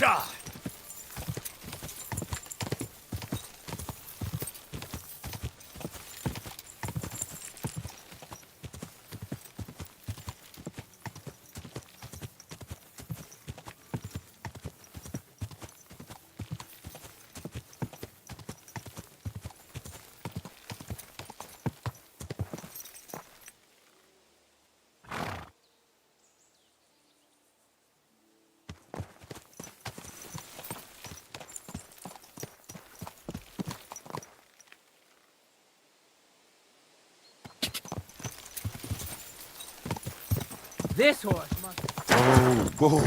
Die! This horse must... Whoa!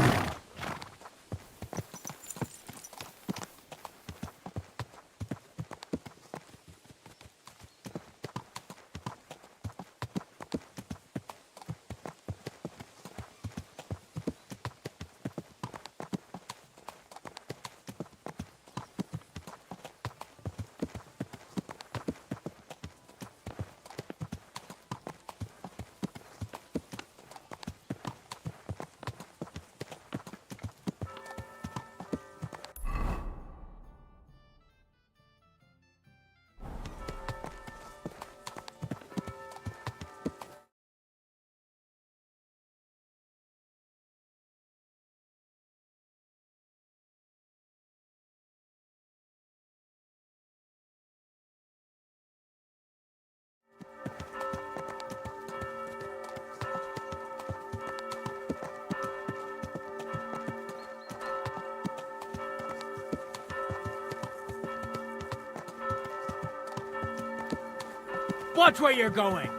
Watch where you're going!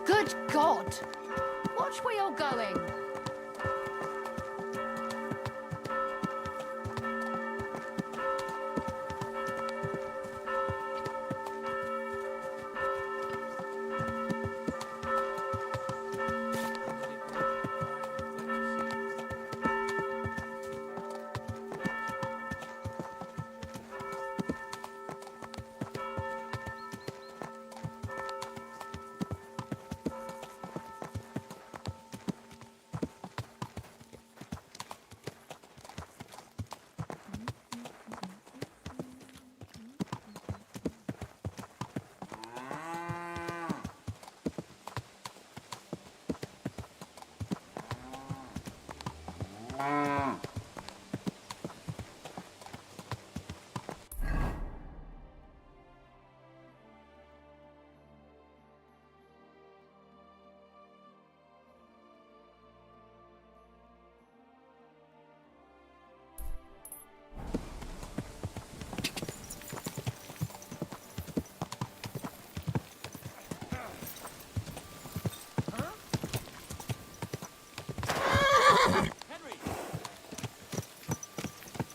Good God! Watch where you're going.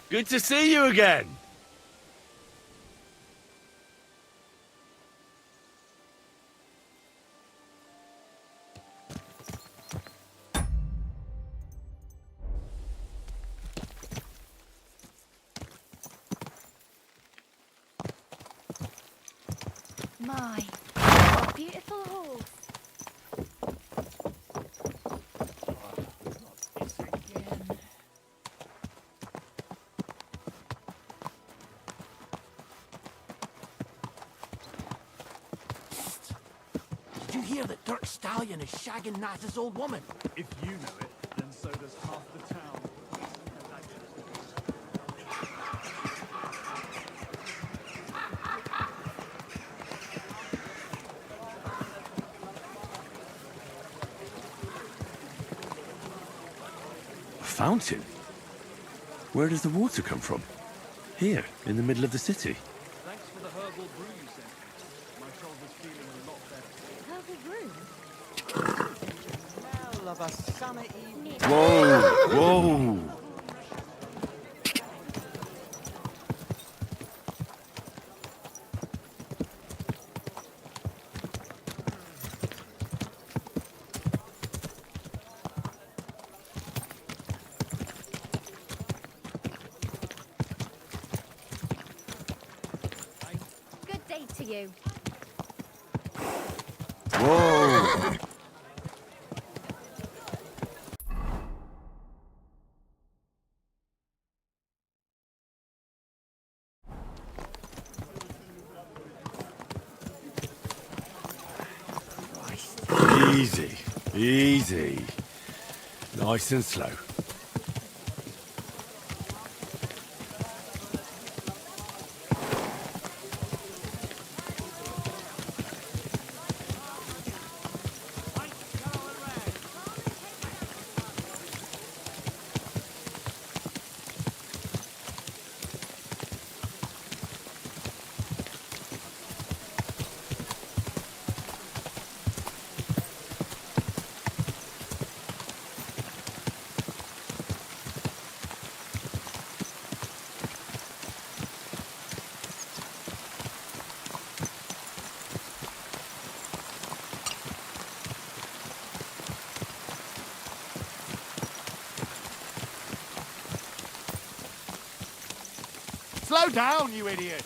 Good to see you again! My, what a beautiful horse. Did you hear that Dirk Stallion is shagging Naz's old woman? If you know it, then so does half the town. A fountain? Where does the water come from? Here, in the middle of the city. Thanks for the herbal brew you sent me. My shoulder's feeling a lot better. Herbal brew? Smell of a summer evening. Whoa! Whoa! Good day to you. Easy, easy. Nice and slow. Slow down, you idiot!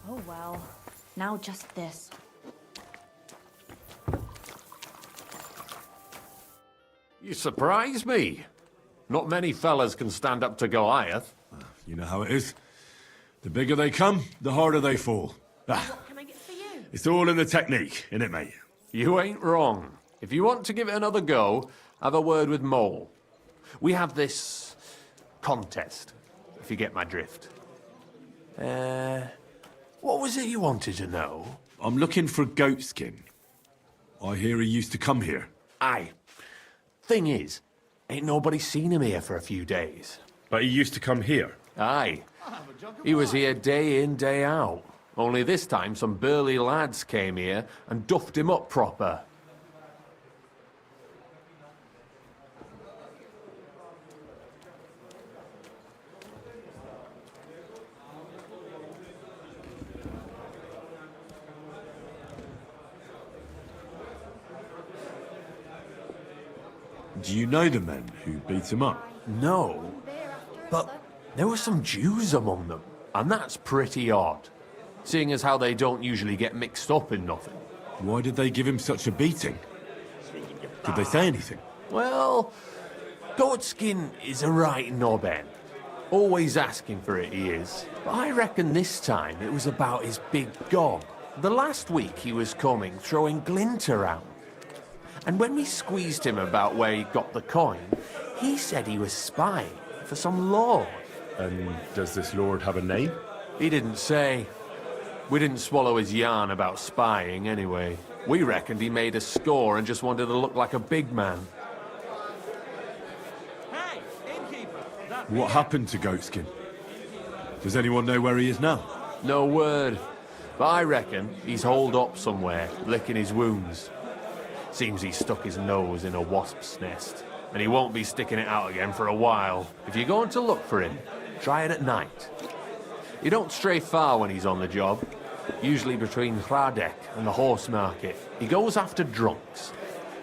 Oh well. Now just this. You surprise me. Not many fellas can stand up to Goliath. You know how it is. The bigger they come, the harder they fall. What can I get for you? It's all in the technique, innit, mate? You ain't wrong. If you want to give it another go, have a word with Mole. We have this contest, if you get my drift. What was it you wanted to know? I'm looking for Goatskin. I hear he used to come here. Aye. Thing is, ain't nobody seen him here for a few days. But he used to come here. Aye. He was here day in, day out. Only this time some burly lads came here and duffed him up proper. Do you know the men who beat him up? No, but there were some Jews among them, and that's pretty odd, seeing as how they don't usually get mixed up in nothing. Why did they give him such a beating? Did they say anything? Well, Goatskin is a right knobhead. Always asking for it, he is. But I reckon this time it was about his big gob. The last week he was coming, throwing glint around. And when we squeezed him about where he got the coin, he said he was spying for some lord. And does this lord have a name? He didn't say. We didn't swallow his yarn about spying anyway. We reckoned he made a score and just wanted to look like a big man. Hey, innkeeper! That What happened to Goatskin? Does anyone know where he is now? No word. But I reckon he's holed up somewhere, licking his wounds. Seems he stuck his nose in a wasp's nest, and he won't be sticking it out again for a while. If you're going to look for him, try it at night. He don't stray far when he's on the job, usually between Hradek and the horse market. He goes after drunks,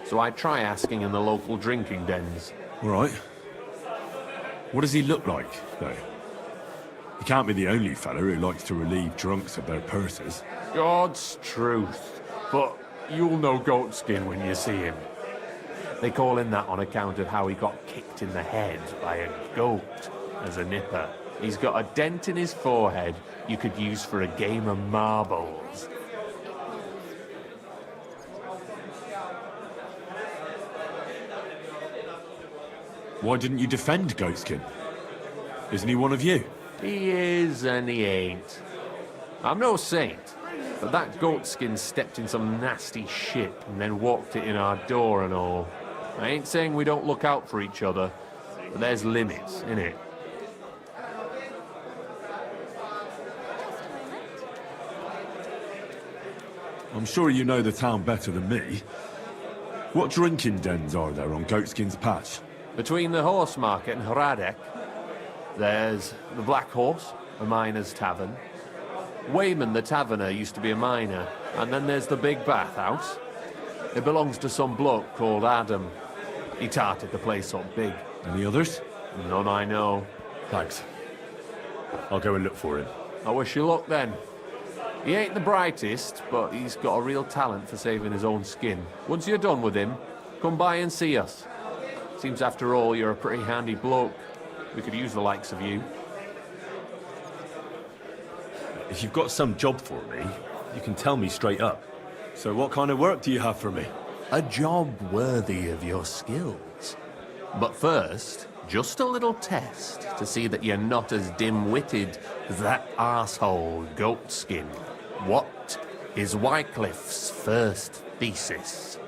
so I try asking in the local drinking dens. All right. What does he look like, though? He can't be the only fella who likes to relieve drunks of their purses. God's truth, but you'll know Goatskin when you see him. They call him that on account of how he got kicked in the head by a goat as a nipper. He's got a dent in his forehead you could use for a game of marbles. Why didn't you defend Goatskin? Isn't he one of you? He is and he ain't. I'm no saint, but that Goatskin stepped in some nasty shit and then walked it in our door and all. I ain't saying we don't look out for each other, but there's limits, innit? I'm sure you know the town better than me. What drinking dens are there on Goatskin's patch? Between the horse market and Hradek, there's the Black Horse, a miner's tavern. Wayman the taverner used to be a miner, and then there's the Big Bathhouse. It belongs to some bloke called Adam. He tarted the place up big. Any others? None I know. Thanks. I'll go and look for him. I wish you luck then. He ain't the brightest, but he's got a real talent for saving his own skin. Once you're done with him, come by and see us. Seems after all you're a pretty handy bloke. We could use the likes of you. If you've got some job for me, you can tell me straight up. So what kind of work do you have for me? A job worthy of your skills. But first, just a little test to see that you're not as dim-witted as that arsehole Goatskin. What is Wycliffe's first thesis?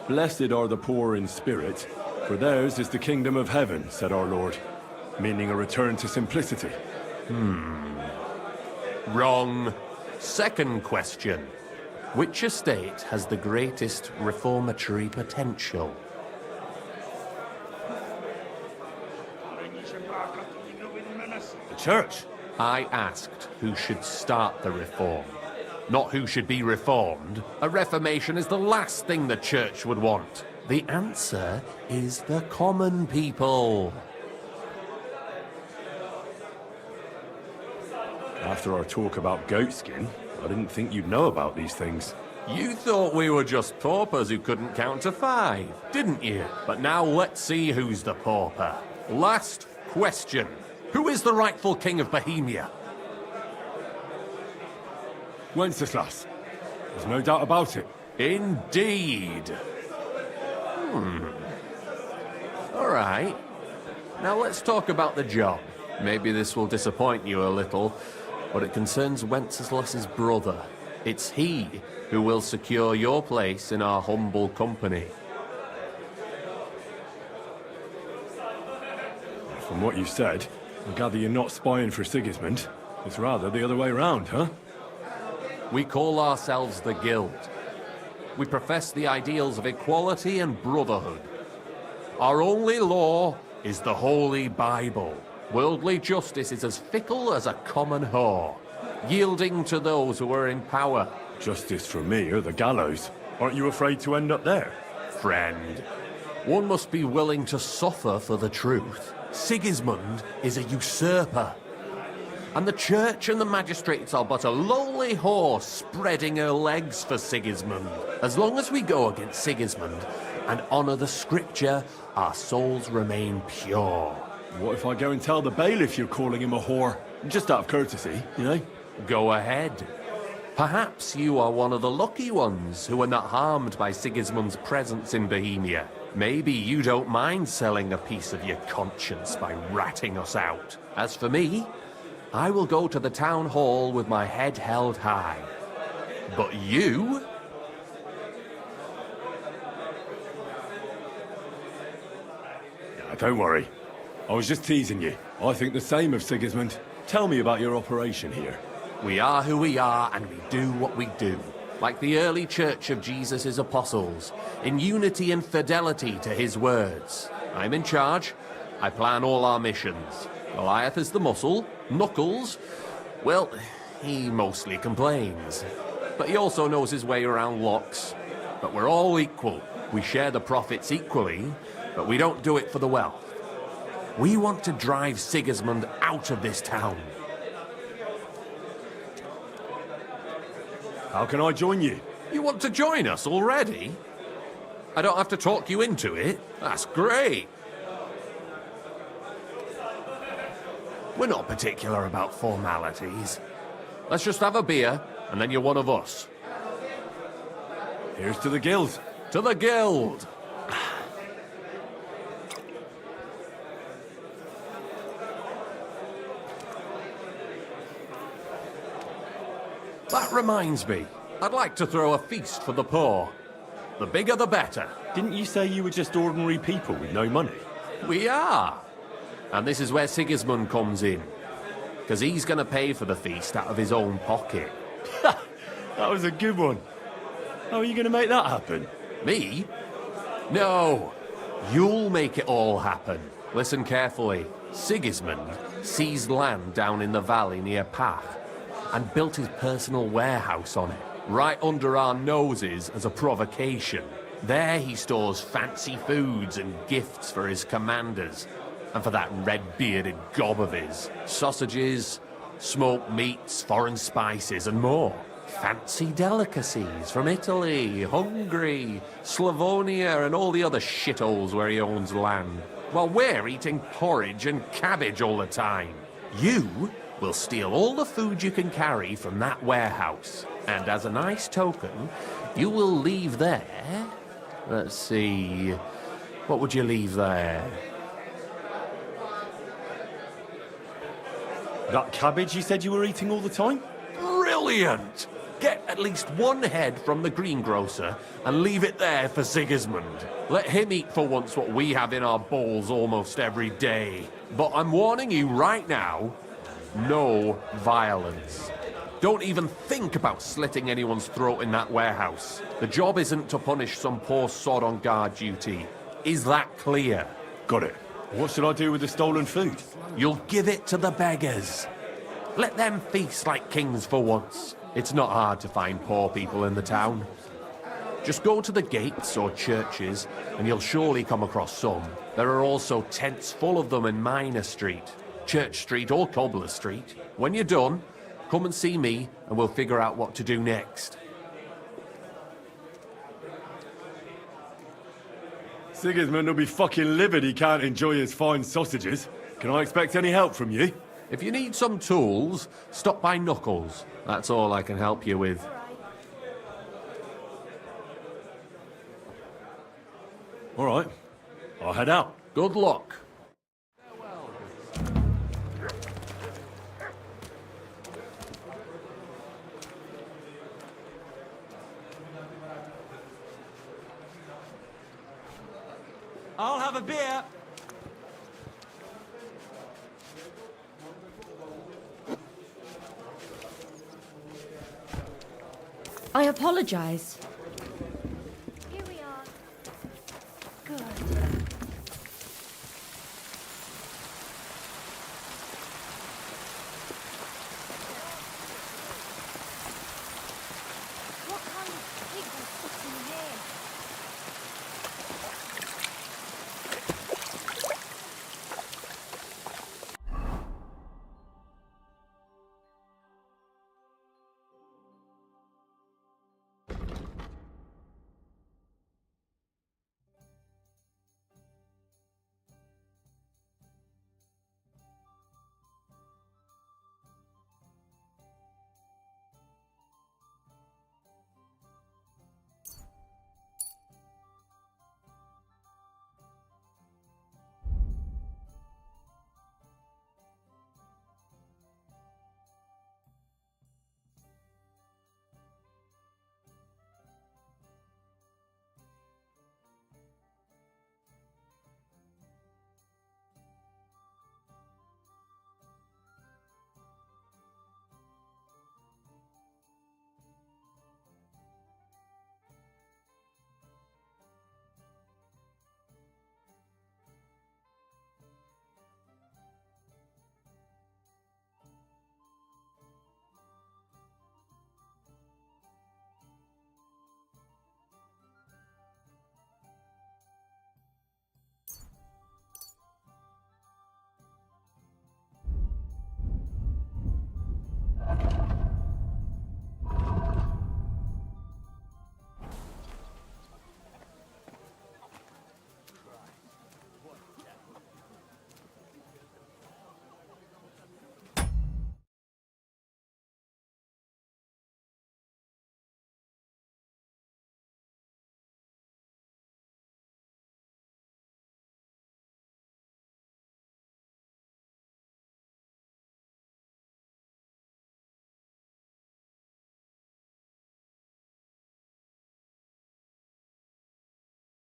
Blessed are the poor in spirit, for theirs is the kingdom of heaven, said our Lord, meaning a return to simplicity. Wrong. Second question. Which estate has the greatest reformatory potential? The church? I asked who should start the reform, not who should be reformed. A reformation is the last thing the church would want. The answer is the common people. After our talk about goatskin, I didn't think you'd know about these things. You thought we were just paupers who couldn't count to 5, didn't you? But now let's see who's the pauper. Last question. Who is the rightful king of Bohemia? Wenceslas. There's no doubt about it. Indeed. All right. Now let's talk about the job. Maybe this will disappoint you a little, but it concerns Wenceslas's brother. It's he who will secure your place in our humble company. From what you said, I gather you're not spying for Sigismund. It's rather the other way around, huh? We call ourselves the Guild. We profess the ideals of equality and brotherhood. Our only law is the Holy Bible. Worldly justice is as fickle as a common whore, yielding to those who are in power. Justice for me or the gallows. Aren't you afraid to end up there? Friend, one must be willing to suffer for the truth. Sigismund is a usurper. And the church and the magistrates are but a lowly horse spreading her legs for Sigismund. As long as we go against Sigismund and honour the scripture, our souls remain pure. What if I go and tell the bailiff you're calling him a whore? Just out of courtesy, you know? Go ahead. Perhaps you are one of the lucky ones who are not harmed by Sigismund's presence in Bohemia. Maybe you don't mind selling a piece of your conscience by ratting us out. As for me, I will go to the town hall with my head held high. But you? Don't worry. I was just teasing you. I think the same of Sigismund. Tell me about your operation here. We are who we are, and we do what we do. Like the early church of Jesus' apostles, in unity and fidelity to his words. I'm in charge. I plan all our missions. Goliath is the muscle. Knuckles, well, he mostly complains. But he also knows his way around locks. But we're all equal. We share the profits equally, but we don't do it for the wealth. We want to drive Sigismund out of this town. How can I join you? You want to join us already? I don't have to talk you into it. That's great. We're not particular about formalities. Let's just have a beer, and then you're one of us. Here's to the guild. To the Guild! That reminds me, I'd like to throw a feast for the poor. The bigger the better. Didn't you say you were just ordinary people with no money? We are. And this is where Sigismund comes in. Because he's going to pay for the feast out of his own pocket. That was a good one. How are you going to make that happen? Me? No. You'll make it all happen. Listen carefully. Sigismund seized land down in the valley near Path and built his personal warehouse on it. right under our noses as a provocation. There he stores fancy foods and gifts for his commanders, and for that red-bearded gob of his. Sausages, smoked meats, foreign spices, and more. Fancy delicacies from Italy, Hungary, Slavonia, and all the other shitholes where he owns land. While we're eating porridge and cabbage all the time. You will steal all the food you can carry from that warehouse. And as a nice token, you will leave there... Let's see... What would you leave there? That cabbage you said you were eating all the time? Brilliant! Get at least one head from the greengrocer and leave it there for Sigismund. Let him eat for once what we have in our bowls almost every day. But I'm warning you right now, no violence. Don't even think about slitting anyone's throat in that warehouse. The job isn't to punish some poor sod on guard duty. Is that clear? Got it. What should I do with the stolen food? You'll give it to the beggars. Let them feast like kings for once. It's not hard to find poor people in the town. Just go to the gates or churches, and you'll surely come across some. There are also tents full of them in Minor Street, Church Street or Cobbler Street. When you're done, come and see me, and we'll figure out what to do next. Sigismund will be fucking livid he can't enjoy his fine sausages. Can I expect any help from you? If you need some tools, stop by Knuckles. That's all I can help you with. All right. I'll head out. Good luck. I'll have a beer. I apologize. Here we are. Good. What kind of pig was sitting here?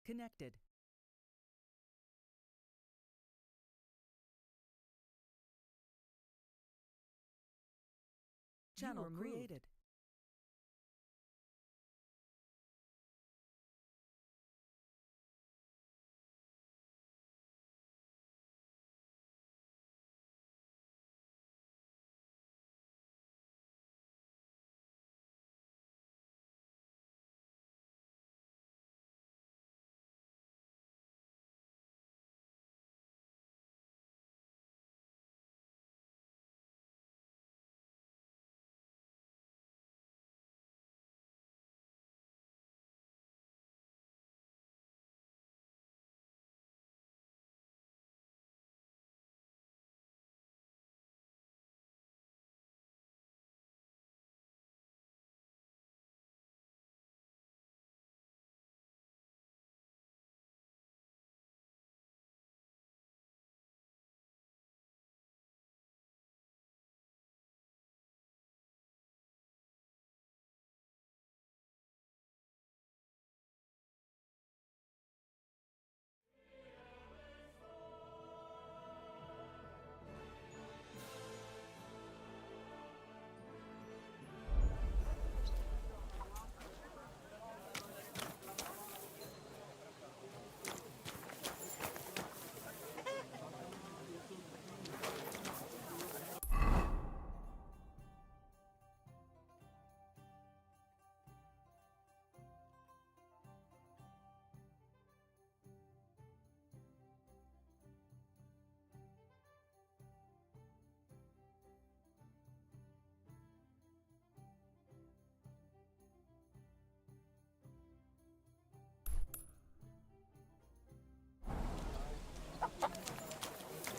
Connected. Channel created.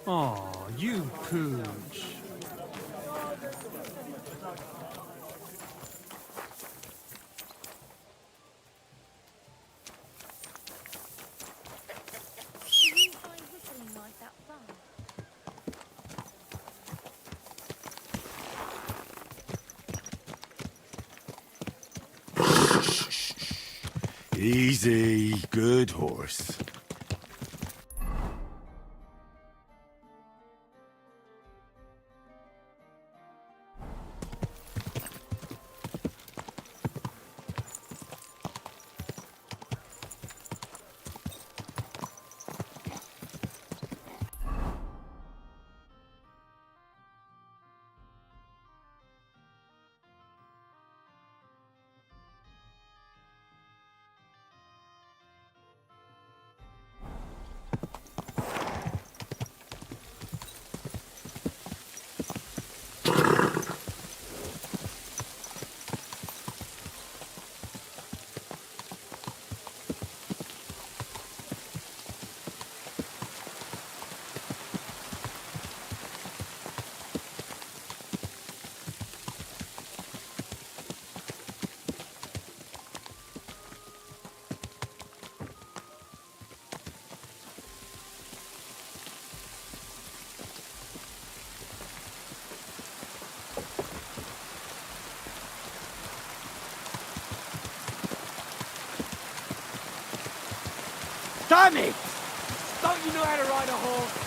Aw, you pooch. Do you find whistling like that fun? Easy, good horse. Damn it! Don't you know how to ride a horse?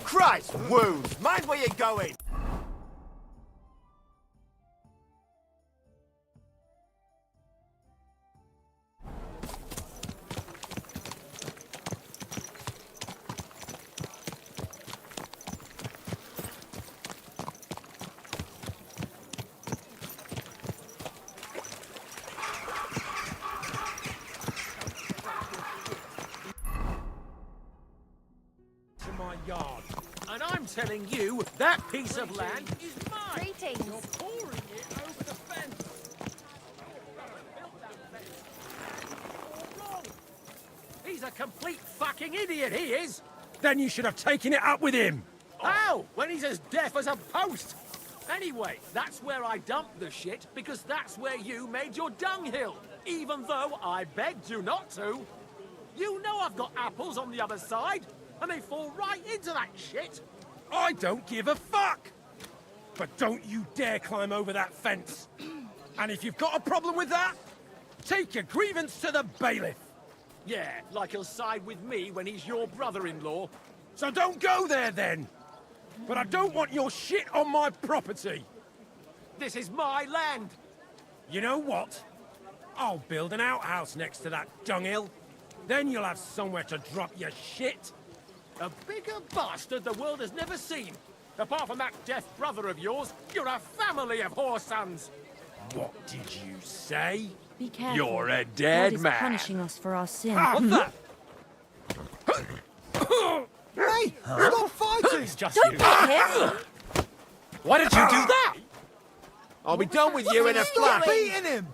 Christ, wounds! Mind where you're going! To my yard. And I'm telling you, that piece of land is mine. Greetings. You're pouring it over the fence. All wrong. He's a complete fucking idiot, he is. Then you should have taken it up with him. How? When he's as deaf as a post. Anyway, that's where I dumped the shit, because that's where you made your dunghill, even though I begged you not to. You know I've got apples on the other side, and they fall right into that shit. I don't give a fuck. But don't you dare climb over that fence. And if you've got a problem with that, take your grievance to the bailiff. Yeah, like he'll side with me when he's your brother-in-law. So don't go there then. But I don't want your shit on my property. This is my land. You know what? I'll build an outhouse next to that dunghill. Then you'll have somewhere to drop your shit. A bigger bastard the world has never seen. Apart from that deaf brother of yours, you're a family of whore sons. What did you say? Be careful. You're a dead God is man. punishing us for our sin. What's that? Hey, we're not fighting! It's just Don't you. hit him! Why did you do that? I'll be done with you in a Stop flash. beating him!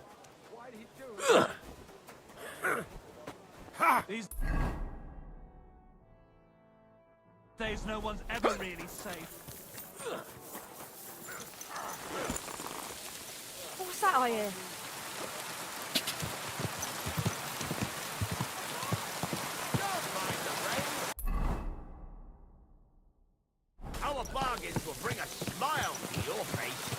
These days, no one's ever really safe. What's that I hear? Our bargains will bring a smile to your face.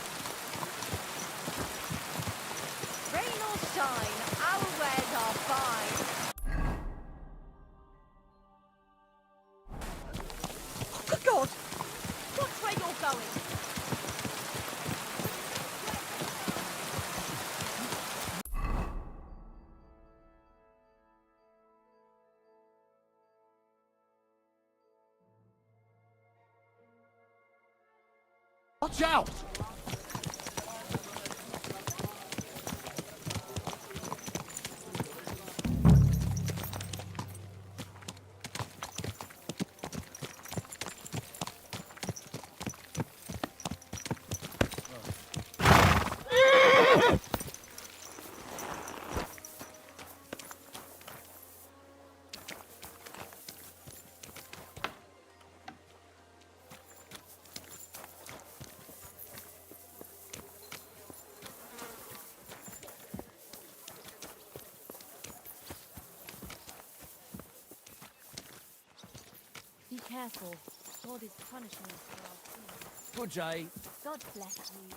Rain or shine, our wares are fine. Good God! Watch where you're going. Watch out! Be careful. God is punishing us for our sins. Good day. God bless you.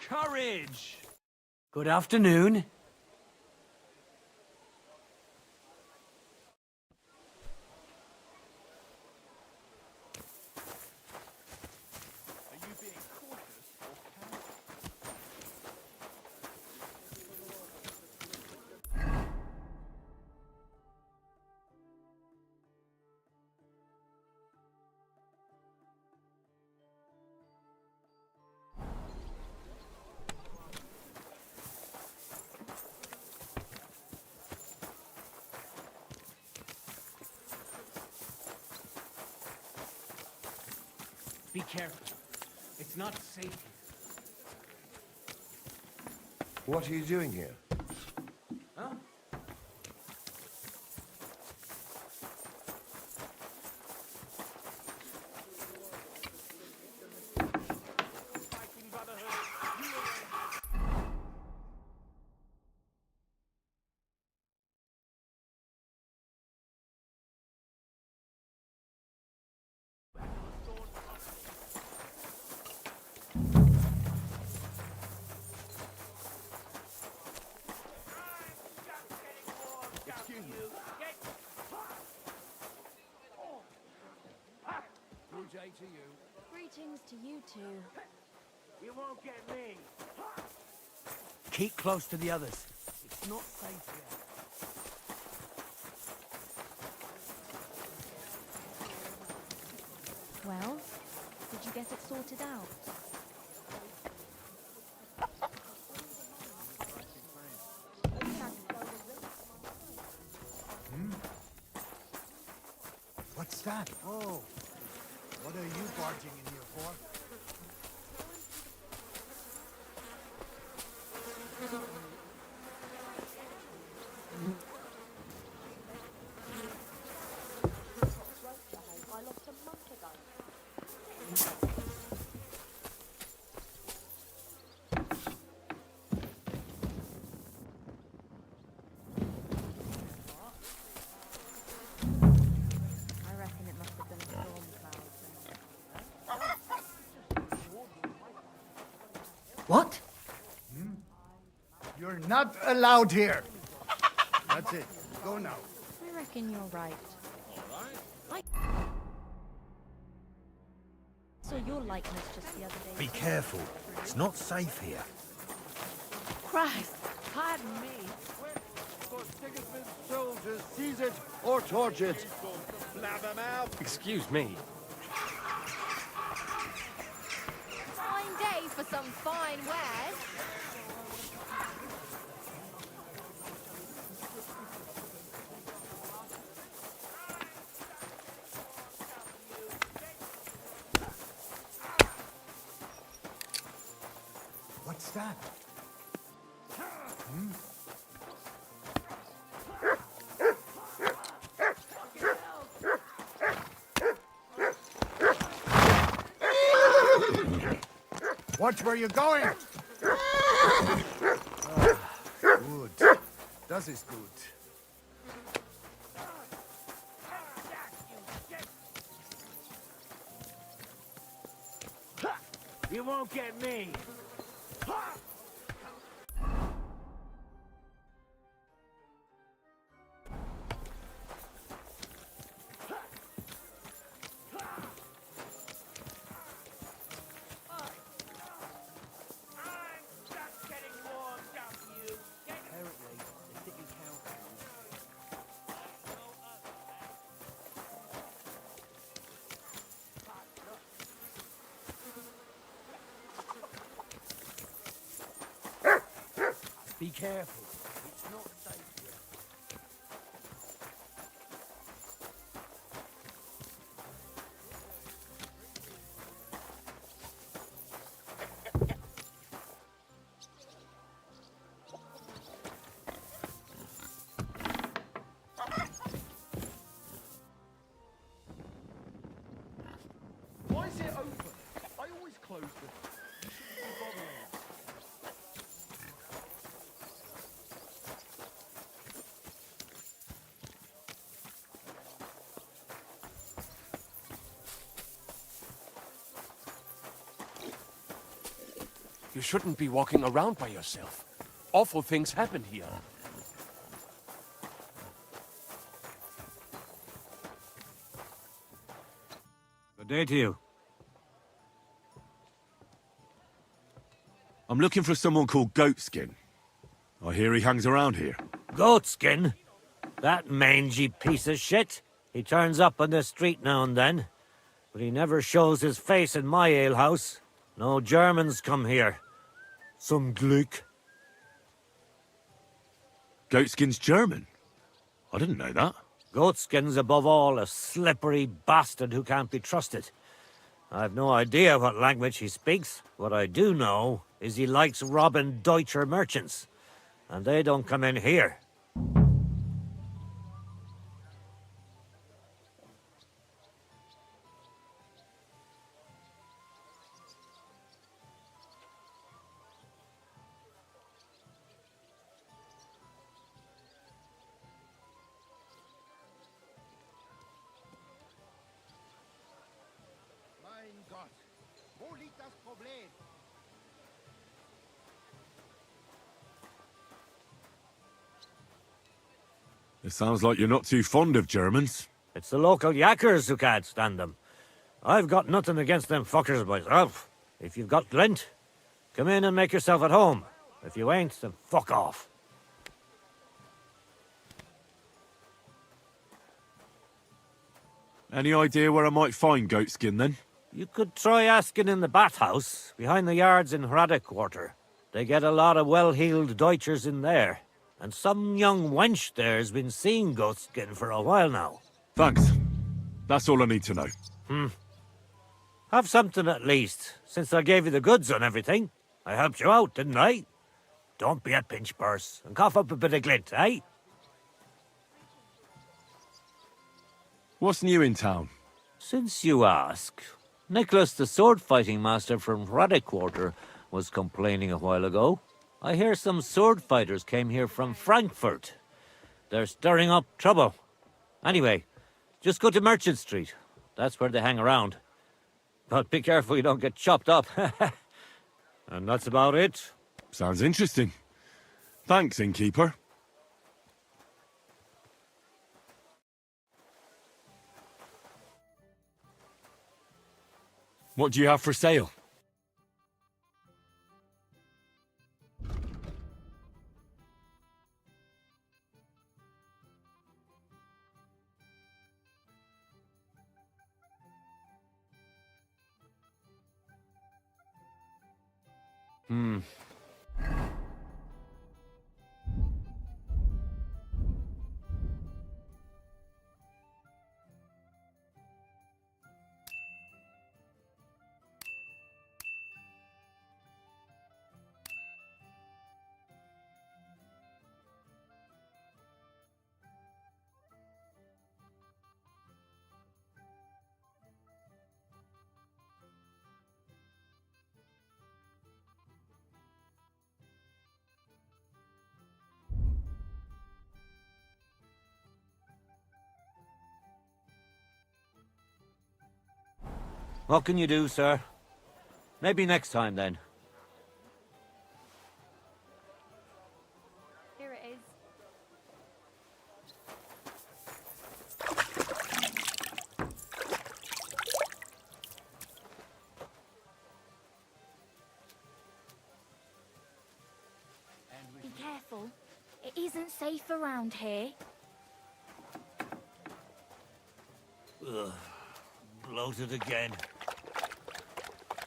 Courage! Good afternoon. Are you being cautious or careless? Be careful. It's not safe. What are you doing here? Huh? Good day to you. Greetings to you two. You won't get me. Keep close to the others. It's not safe yet. Well, did you get it sorted out? What's that? Oh, what are you barging in here for? I reckon it must have been a storm cloud. What? You're not allowed here. That's it. Go now. I reckon you're right. I saw your likeness just the other day. Be careful. It's not safe here. Christ, pardon me. Sigismund's soldiers, seize it or torch it. Excuse me. Fine day for some fine wares. What's that? Watch where you're going. Good. Das ist gut. You won't get me. Be careful. It's not safe here. Why is it open? I always close it. You shouldn't be bothering. You shouldn't be walking around by yourself. Awful things happen here. Good day to you. I'm looking for someone called Goatskin. I hear he hangs around here. Goatskin? That mangy piece of shit. He turns up on the street now and then. But he never shows his face in my alehouse. No Germans come here. Some Glück. Goatskin's German? I didn't know that. Goatskin's above all a slippery bastard who can't be trusted. I've no idea what language he speaks. What I do know is he likes robbing Deutscher merchants. And they don't come in here. Mein Gott. Wo liegt das Problem? It sounds like you're not too fond of Germans. It's the local yackers who can't stand them. I've got nothing against them fuckers myself. If you've got glint, come in and make yourself at home. If you ain't, then fuck off. Any idea where I might find Goatskin, then? You could try asking in the bathhouse, behind the yards in Hrade Quarter. They get a lot of well-heeled Deutschers in there. And some young wench there's been seeing Goatskin for a while now. Thanks. That's all I need to know. Have something at least, since I gave you the goods on everything. I helped you out, didn't I? Don't be a pinch purse, and cough up a bit of glint, eh? What's new in town? Since you ask, Nicholas, the sword-fighting master from Hrade Quarter, was complaining a while ago. I hear some sword fighters came here from Frankfurt. They're stirring up trouble. Anyway, just go to Merchant Street. That's where they hang around. But be careful you don't get chopped up. And that's about it. Sounds interesting. Thanks, innkeeper. What do you have for sale? What can you do, sir? Maybe next time, then. Here it is. Be careful. It isn't safe around here. Ugh. Bloated again.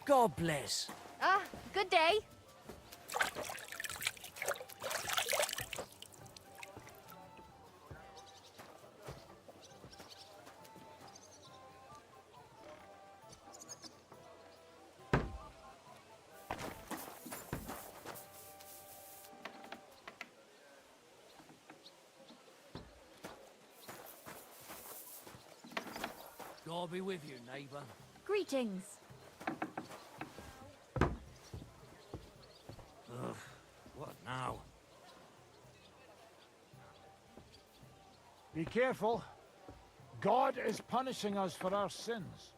God bless. Ah, good day. God be with you, neighbour. Greetings. Ugh. What now? Be careful. God is punishing us for our sins.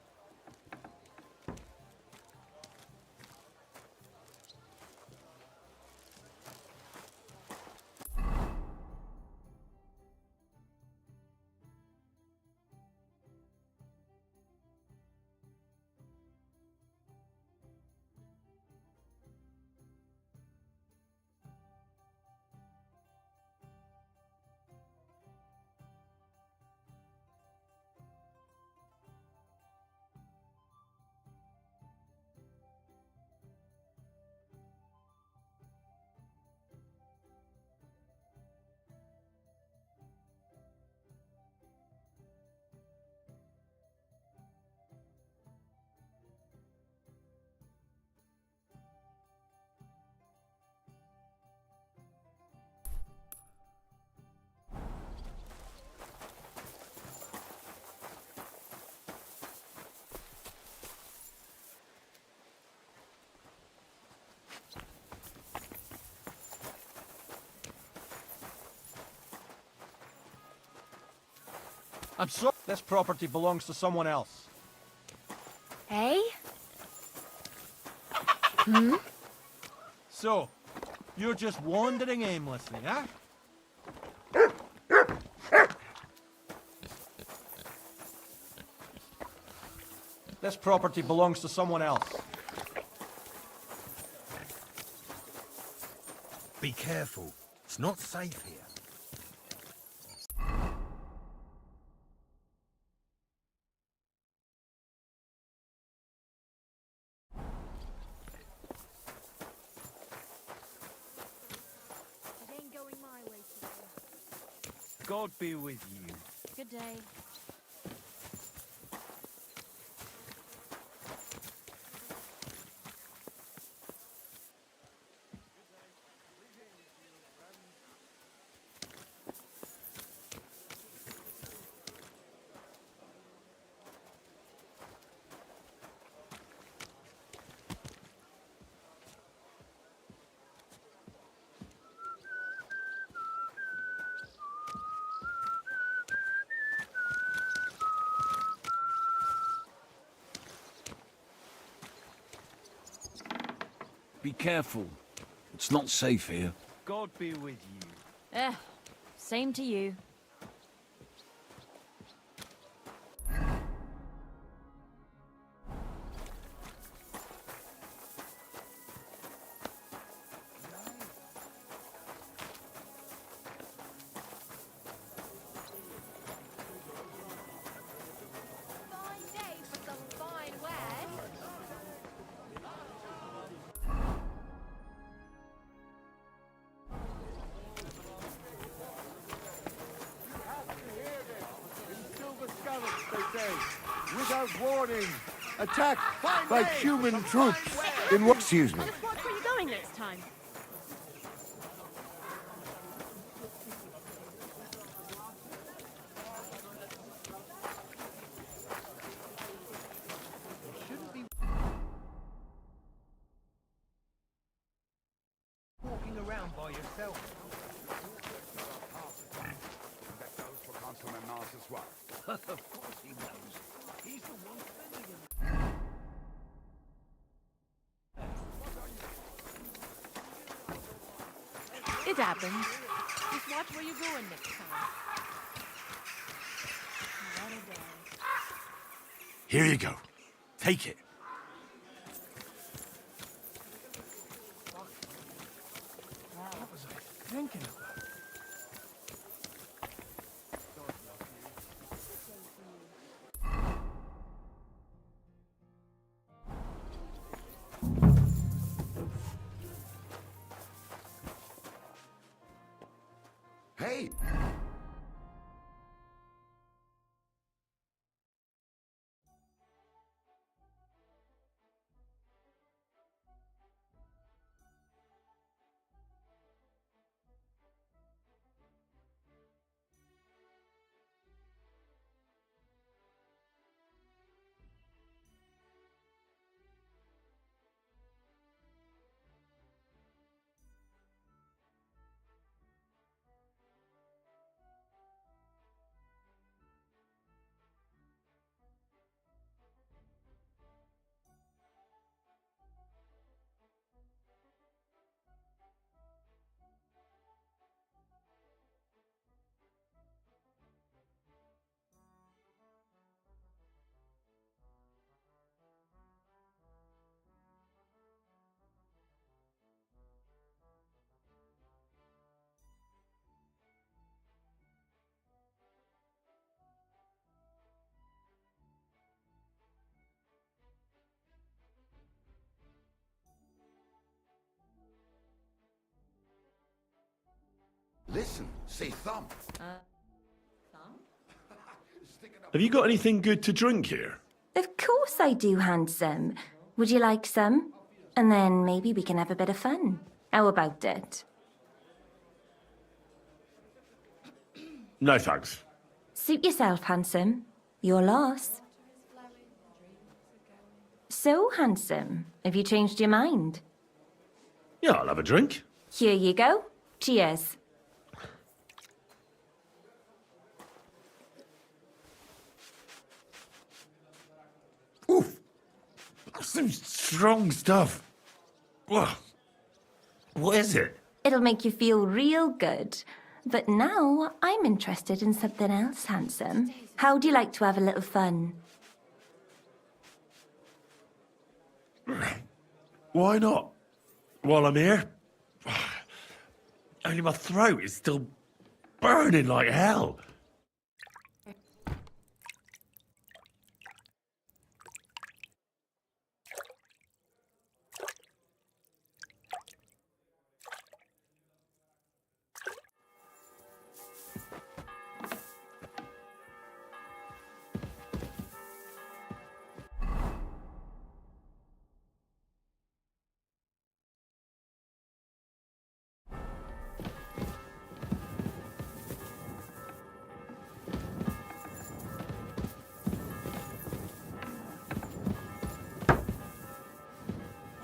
I'm sorry. This property belongs to someone else. Eh? So, you're just wandering aimlessly, huh? This property belongs to someone else. Be careful. It's not safe here. It ain't going my way today. God be with you. Good day. Be careful. It's not safe here. God be with you. Same to you. Without warning. Attacked by human troops. In what? Excuse me. Watch where you're going next time. Walking around by yourself. That goes for Councilman Mars as well. Of course he knows. He's the one sending him. It happens. Just watch where you're going next time. What a day. Here you go. Take it. What was I thinking about? Hey! Listen, say thumb. Thumb? Have you got anything good to drink here? Of course I do, handsome. Would you like some? And then maybe we can have a bit of fun. How about it? No, thanks. Suit yourself, handsome. Your loss. So, handsome, have you changed your mind? Yeah, I'll have a drink. Here you go. Cheers. Oof. That's some strong stuff. Whoa. What is it? It'll make you feel real good. But now I'm interested in something else, handsome. How'd you like to have a little fun? Why not? While I'm here? Only my throat is still burning like hell.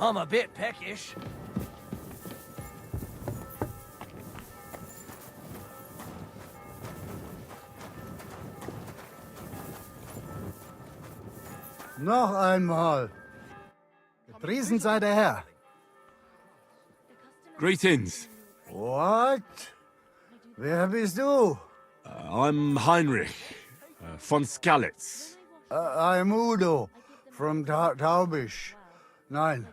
I'm a bit peckish. Noch einmal. Gepriesen sei der Herr. Greetings. What? Wer bist du? I'm Heinrich von Skalitz. I'm Udo from Taubisch. Nein,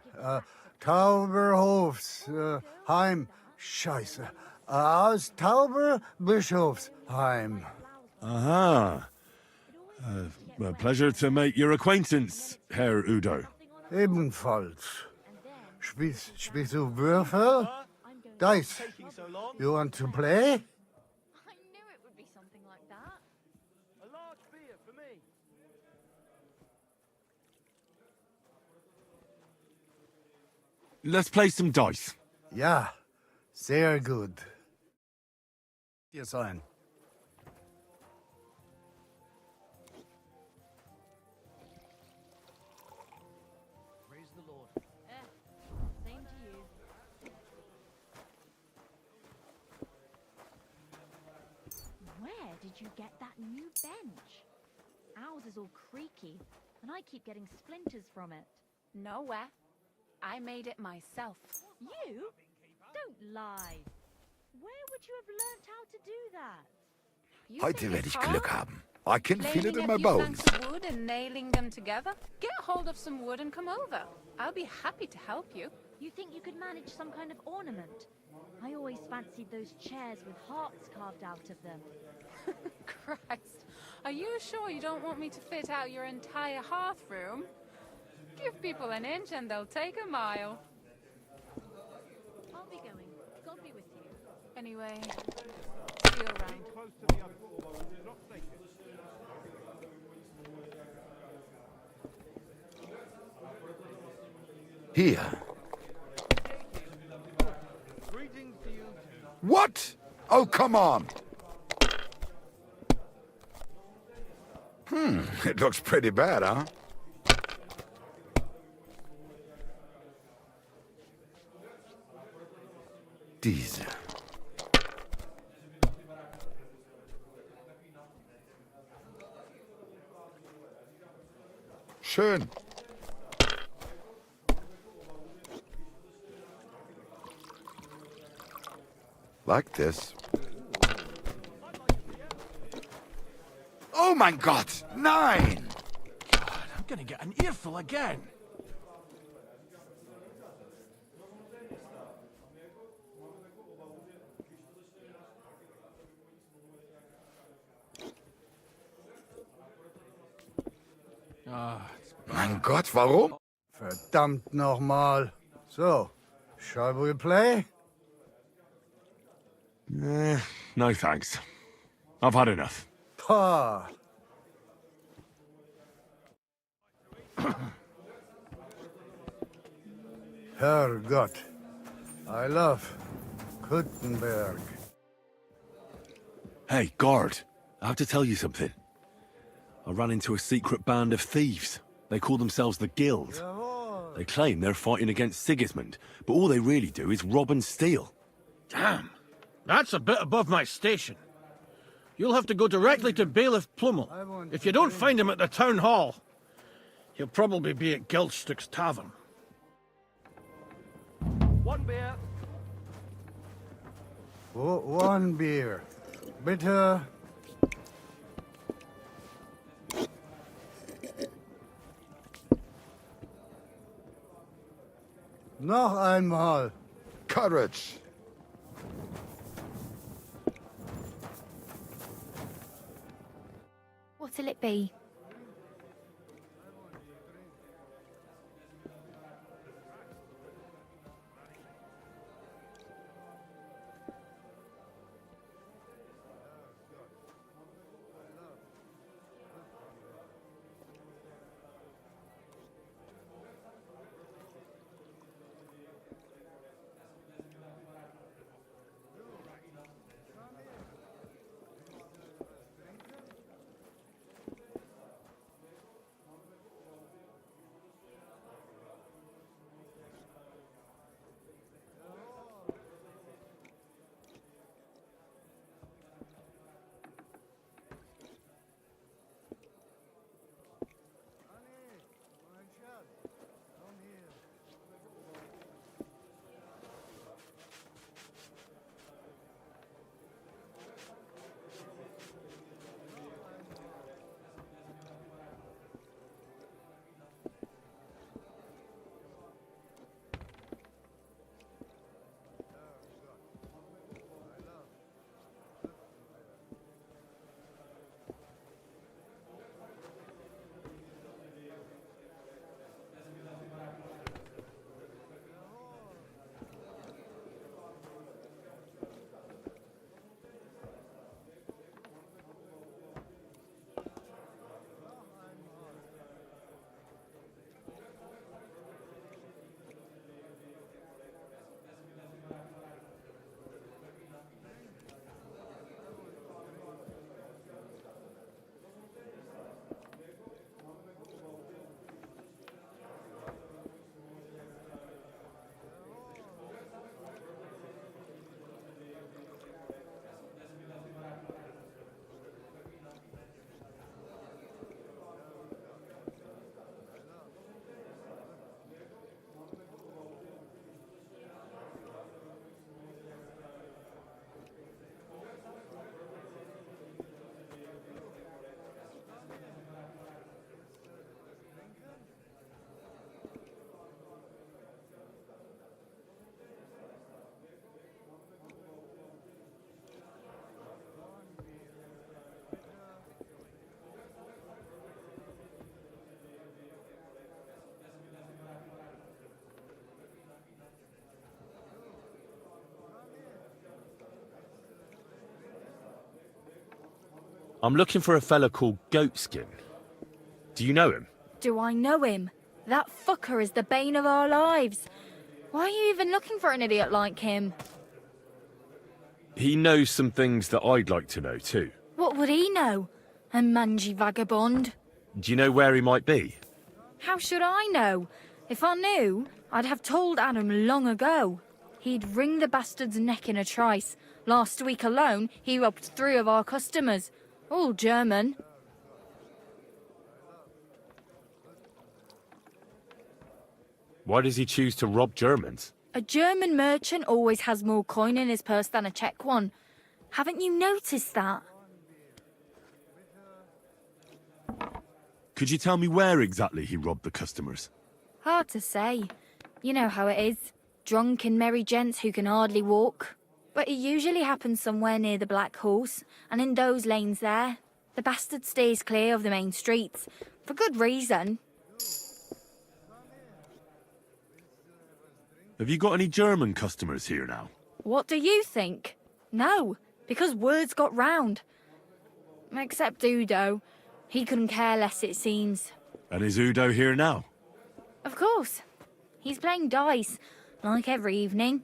Tauberhofs, Heim. Scheiße. Aus Tauberbischofsheim. Aha. A pleasure to make your acquaintance, Herr Udo. Ebenfalls. Spielst du Würfel? Dice. You want to play? I knew it would be something like that. A large beer for me. let's play some dice. Ja, sehr gut. Dir sein. Praise the Lord. Same to you. Where did you get that new bench? Ours is all creaky, and I keep getting splinters from it. Nowhere. I made it myself. You? Don't lie. Where would you have learnt how to do that? You Heute think werde it's ich hard? Glück haben. I can feel it Laying in a my few bones. planks of wood and nailing them together? Get hold of some wood and come over. I'll be happy to help you. You think you could manage some kind of ornament? I always fancied those chairs with hearts carved out of them. Christ. Are you sure you don't want me to fit out your entire hearth room? Give people an inch and they'll take a mile. I'll be going. God be with you. Anyway, see you around. Here. What? Oh, come on. It looks pretty bad, huh? Diese. Schön. Like this. Oh mein Gott! Nein! God, I'm gonna get an earful again. Mein Gott, warum? Verdammt nochmal. So, shall we play? No thanks. I've had enough. Pa. Herrgott. I love Kuttenberg. Hey, guard. I have to tell you something. I ran into a secret band of thieves. They call themselves the Guild. They claim they're fighting against Sigismund, but all they really do is rob and steal. Damn. That's a bit above my station. You'll have to go directly to Bailiff Plummel. If you don't find him at the town hall, he'll probably be at Geldstuck's tavern. One beer. One beer. Bitte. Noch einmal. Courage. What'll it be? I'm looking for a fella called Goatskin. Do you know him? Do I know him? That fucker is the bane of our lives. Why are you even looking for an idiot like him? He knows some things that I'd like to know too. What would he know? A mangy vagabond? Do you know where he might be? How should I know? If I knew, I'd have told Adam long ago. He'd wring the bastard's neck in a trice. Last week alone, he robbed 3 of our customers. All German. Why does he choose to rob Germans? A German merchant always has more coin in his purse than a Czech one. Haven't you noticed that? Could you tell me where exactly he robbed the customers? Hard to say. You know how it is. Drunk and merry gents who can hardly walk. But it usually happens somewhere near the Black Horse, and in those lanes there. The bastard stays clear of the main streets. For good reason. Have you got any German customers here now? What do you think? No, because words got round. Except Udo. He couldn't care less, it seems. And is Udo here now? Of course. He's playing dice, like every evening.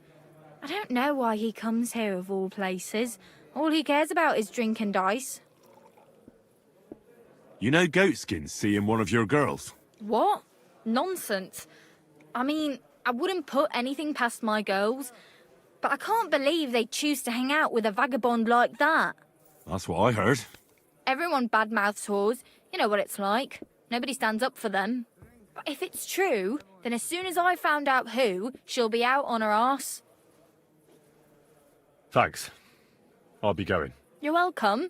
I don't know why he comes here of all places. All he cares about is drink and dice. You know Goatskin's seeing one of your girls? What? Nonsense. I mean, I wouldn't put anything past my girls, but I can't believe they choose to hang out with a vagabond like that. That's what I heard. Everyone badmouths whores. You know what it's like. Nobody stands up for them. But if it's true, then as soon as I found out who, she'll be out on her arse. Thanks. I'll be going. You're welcome.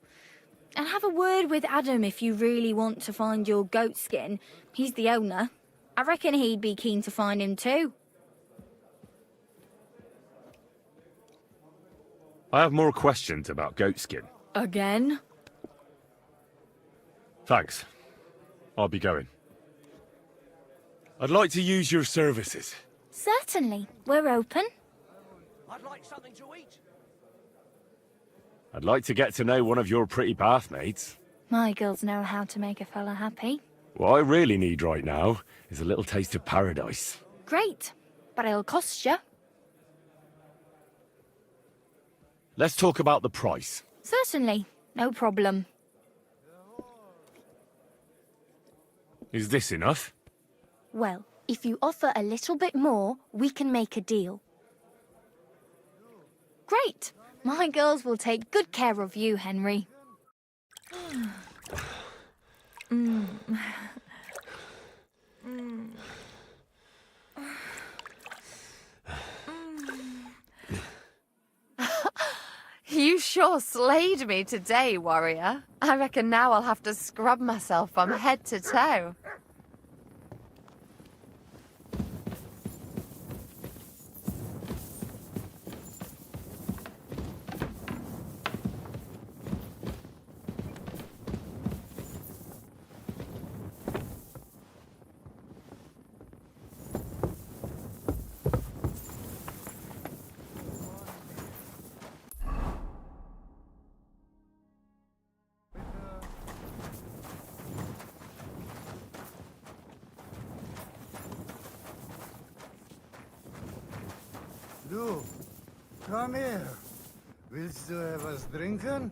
And have a word with Adam if you really want to find your Goatskin. He's the owner. I reckon he'd be keen to find him too. I have more questions about Goatskin. Again? Thanks. I'll be going. I'd like to use your services. Certainly. We're open. I'd like something to eat. I'd like to get to know one of your pretty bathmates. My girls know how to make a fella happy. What I really need right now is a little taste of paradise. Great. But it'll cost you. Let's talk about the price. Certainly. No problem. Is this enough? Well, if you offer a little bit more, we can make a deal. Great! My girls will take good care of you, Henry. You sure slayed me today, warrior. I reckon now I'll have to scrub myself from head to toe. Du, come here. Willst du etwas trinken?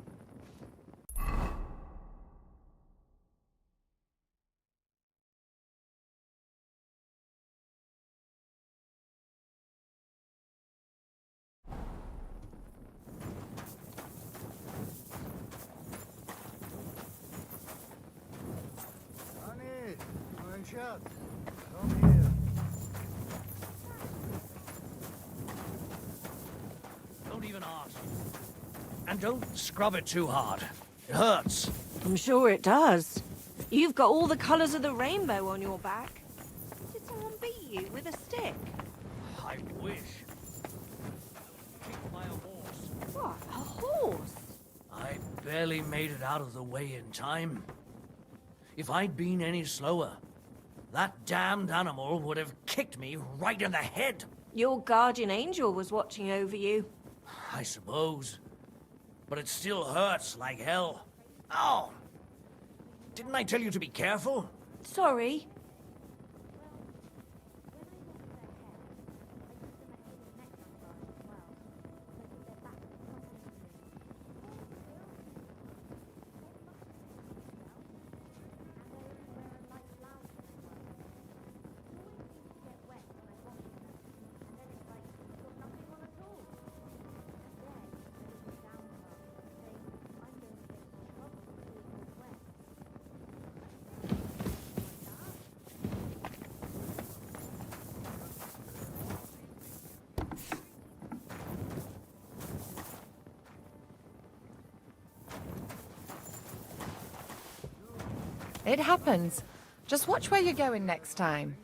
Honey, mein Schatz, komm hier. Don't even ask. And don't scrub it too hard. It hurts. I'm sure it does. You've got all the colours of the rainbow on your back. Did someone beat you with a stick? I wish. Kicked by a horse. What, a horse? I barely made it out of the way in time. If I'd been any slower, that damned animal would have kicked me right in the head. Your guardian angel was watching over you. I suppose. But it still hurts like hell. Oh! Didn't I tell you to be careful? Sorry. It happens. Just watch where you're going next time.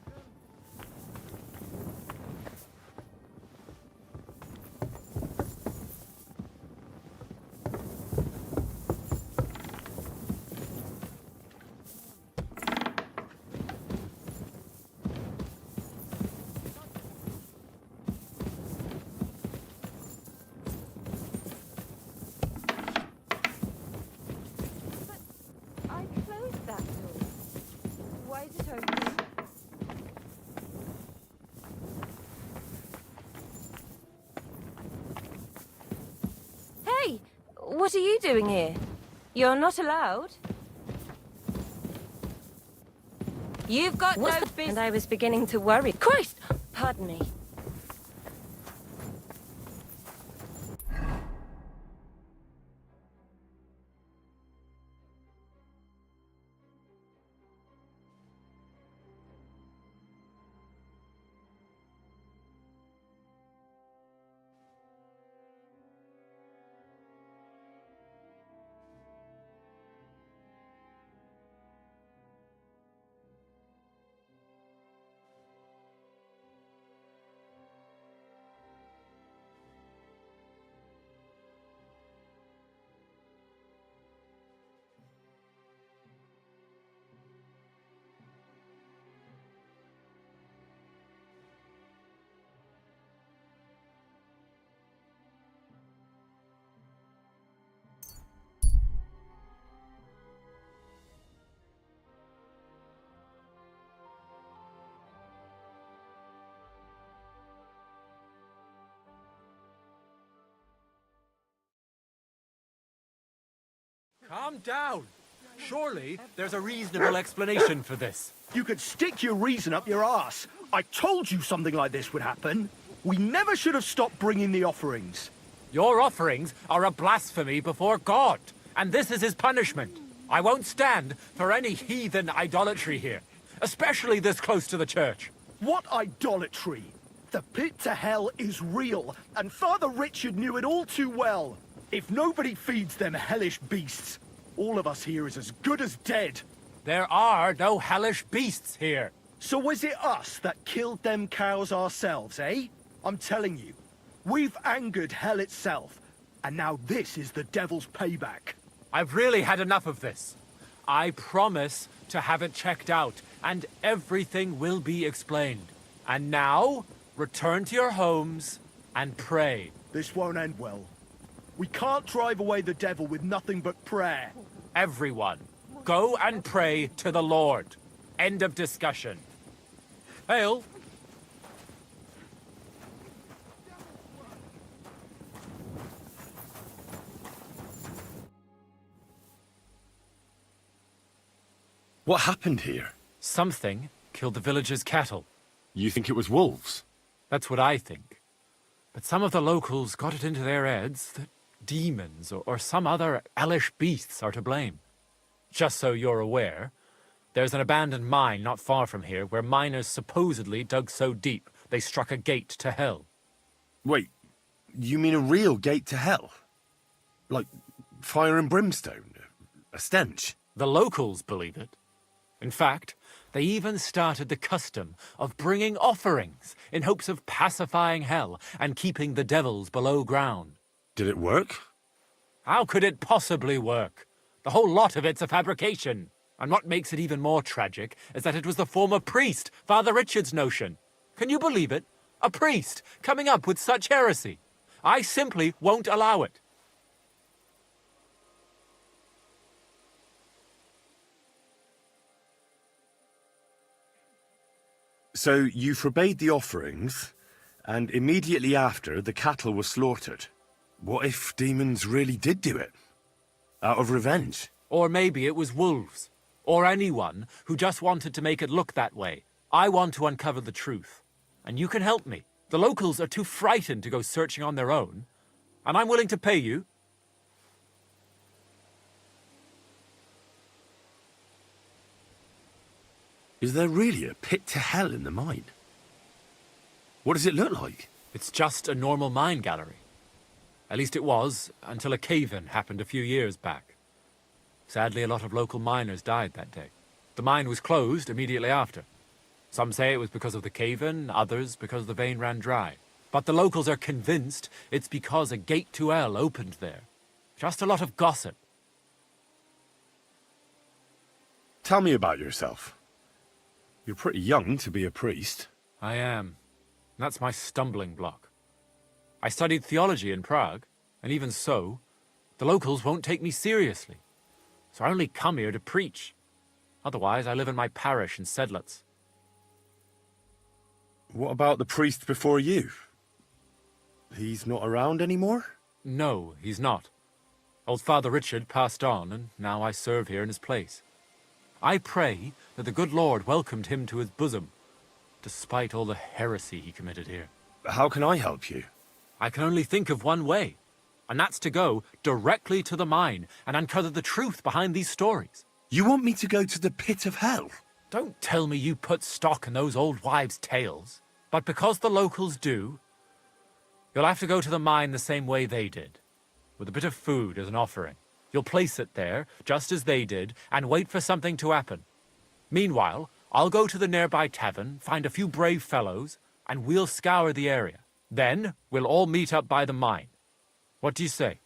I closed that door. Why is it open? Hey! What are you doing here? You're not allowed. You've got no business. And I was beginning to worry. Christ! Pardon me. Calm down. Surely there's a reasonable explanation for this. You could stick your reason up your arse. I told you something like this would happen. We never should have stopped bringing the offerings. Your offerings are a blasphemy before God, and this is his punishment. I won't stand for any heathen idolatry here, especially this close to the church. What idolatry? The pit to hell is real, and Father Richard knew it all too well. If nobody feeds them hellish beasts, all of us here is as good as dead. There are no hellish beasts here. So was it us that killed them cows ourselves, eh? I'm telling you, we've angered hell itself, and now this is the devil's payback. I've really had enough of this. I promise to have it checked out, and everything will be explained. And now, return to your homes and pray. This won't end well. We can't drive away the devil with nothing but prayer. Everyone, go and pray to the Lord. End of discussion. Hail. What happened here? Something killed the villagers' cattle. You think it was wolves? That's what I think. But some of the locals got it into their heads that demons or some other hellish beasts are to blame. Just so you're aware, there's an abandoned mine not far from here where miners supposedly dug so deep they struck a gate to hell. Wait, you mean a real gate to hell? Like fire and brimstone? A stench? The locals believe it. In fact, they even started the custom of bringing offerings in hopes of pacifying hell and keeping the devils below ground. Did it work? How could it possibly work? The whole lot of it's a fabrication. And what makes it even more tragic is that it was the former priest, Father Richard's notion. Can you believe it? A priest coming up with such heresy. I simply won't allow it. So you forbade the offerings, and immediately after, the cattle were slaughtered. What if demons really did do it? Out of revenge? Or maybe it was wolves. Or anyone who just wanted to make it look that way. I want to uncover the truth. And you can help me. The locals are too frightened to go searching on their own. And I'm willing to pay you. Is there really a pit to hell in the mine? What does it look like? It's just a normal mine gallery. At least it was, until a cave-in happened a few years back. Sadly, a lot of local miners died that day. The mine was closed immediately after. Some say it was because of the cave-in, others because the vein ran dry. But the locals are convinced it's because a gate to hell opened there. Just a lot of gossip. Tell me about yourself. You're pretty young to be a priest. I am. That's my stumbling block. I studied theology in Prague, and even so, the locals won't take me seriously. So I only come here to preach. Otherwise, I live in my parish in Sedlitz. What about the priest before you? He's not around anymore? No, he's not. Old Father Richard passed on, and now I serve here in his place. I pray that the good Lord welcomed him to his bosom, despite all the heresy he committed here. How can I help you? I can only think of one way, and that's to go directly to the mine and uncover the truth behind these stories. You want me to go to the pit of hell? Don't tell me you put stock in those old wives' tales. But because the locals do, you'll have to go to the mine the same way they did, with a bit of food as an offering. You'll place it there, just as they did, and wait for something to happen. Meanwhile, I'll go to the nearby tavern, find a few brave fellows, and we'll scour the area. Then, we'll all meet up by the mine. What do you say?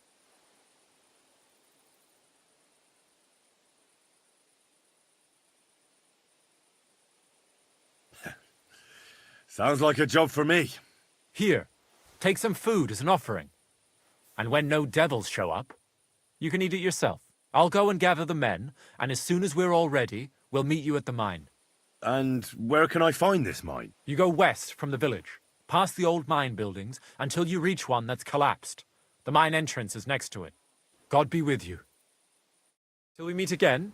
Sounds like a job for me. Here, take some food as an offering. And when no devils show up, you can eat it yourself. I'll go and gather the men, and as soon as we're all ready, we'll meet you at the mine. And where can I find this mine? You go west from the village, past the old mine buildings, until you reach one that's collapsed. The mine entrance is next to it. God be with you. Till we meet again.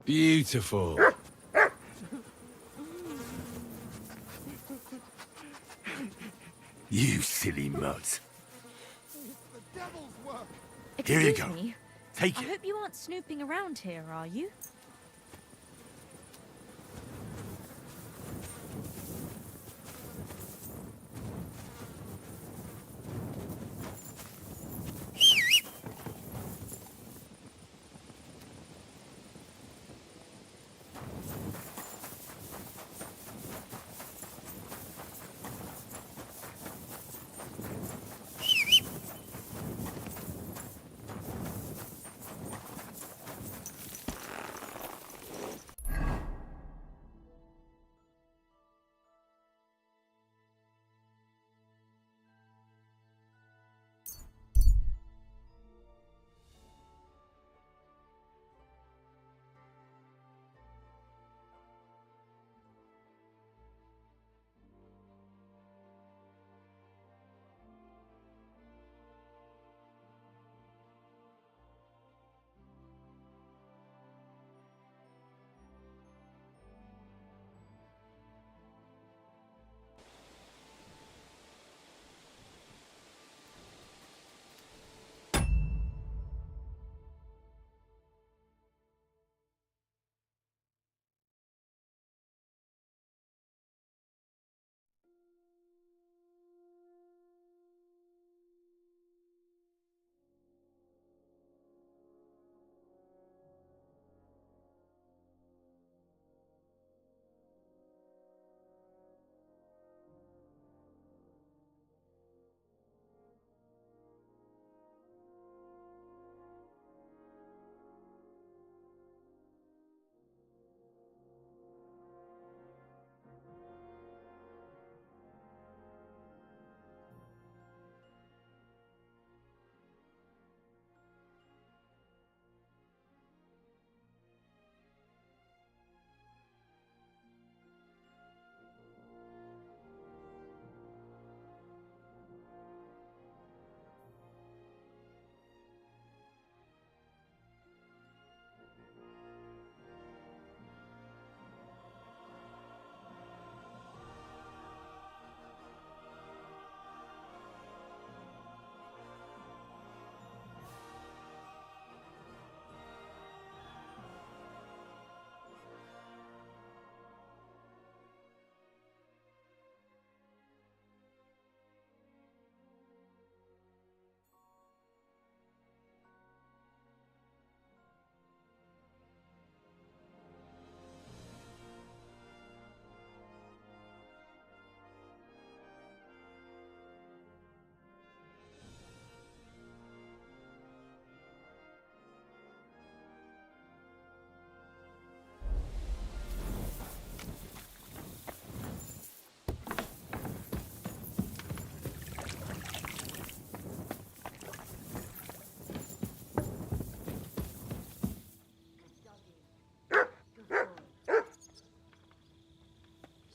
Beautiful. You silly mutt. Here you Excuse go. me. Take I it. hope you aren't snooping around here, are you?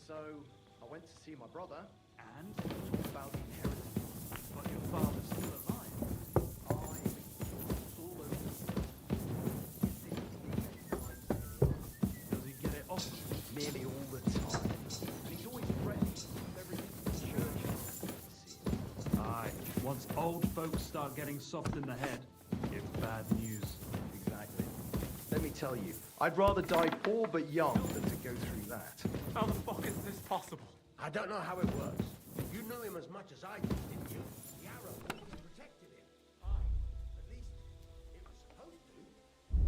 So I went to see my brother and talked about the inheritance. But your father's still alive. All over. Does he get it off nearly all the time? And he's always ready with everything from church. Aye, once old folks start getting soft in the head, it's bad news. Exactly. Let me tell you, I'd rather die poor but young than to go through that. How the fuck is this possible? I don't know how it works. You knew him as much as I did, didn't you? The arrow protected him. Aye. At least it was supposed to.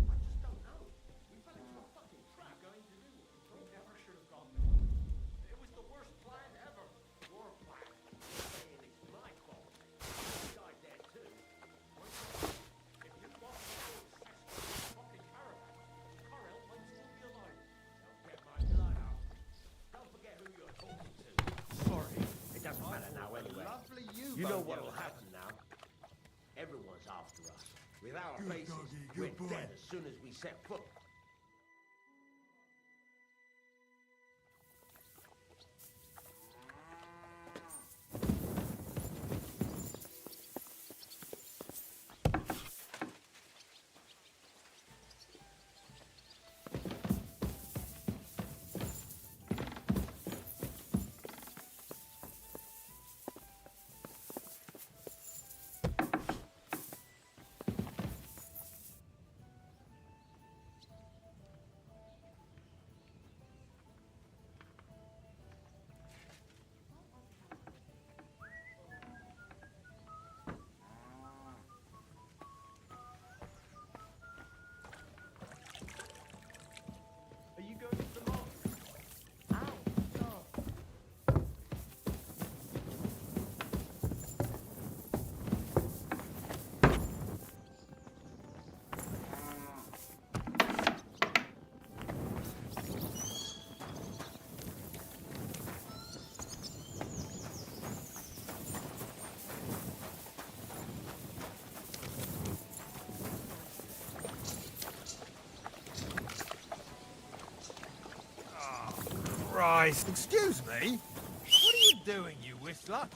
I just don't know. We fell into a fucking trap. Going to do what we never should have gone through. It was the worst plan ever. Your plan. Saying it's my fault. You died there too. If you lost your fucking caravan, Corel might still be alive. Don't get my blood out. Don't forget who you're talking to. Sorry. It doesn't matter now anyway. You know what'll happen now. Everyone's after us. With our faces, we're dead as soon as we set foot. Are you going to the market? Christ. Excuse me? What are you doing, you whistler?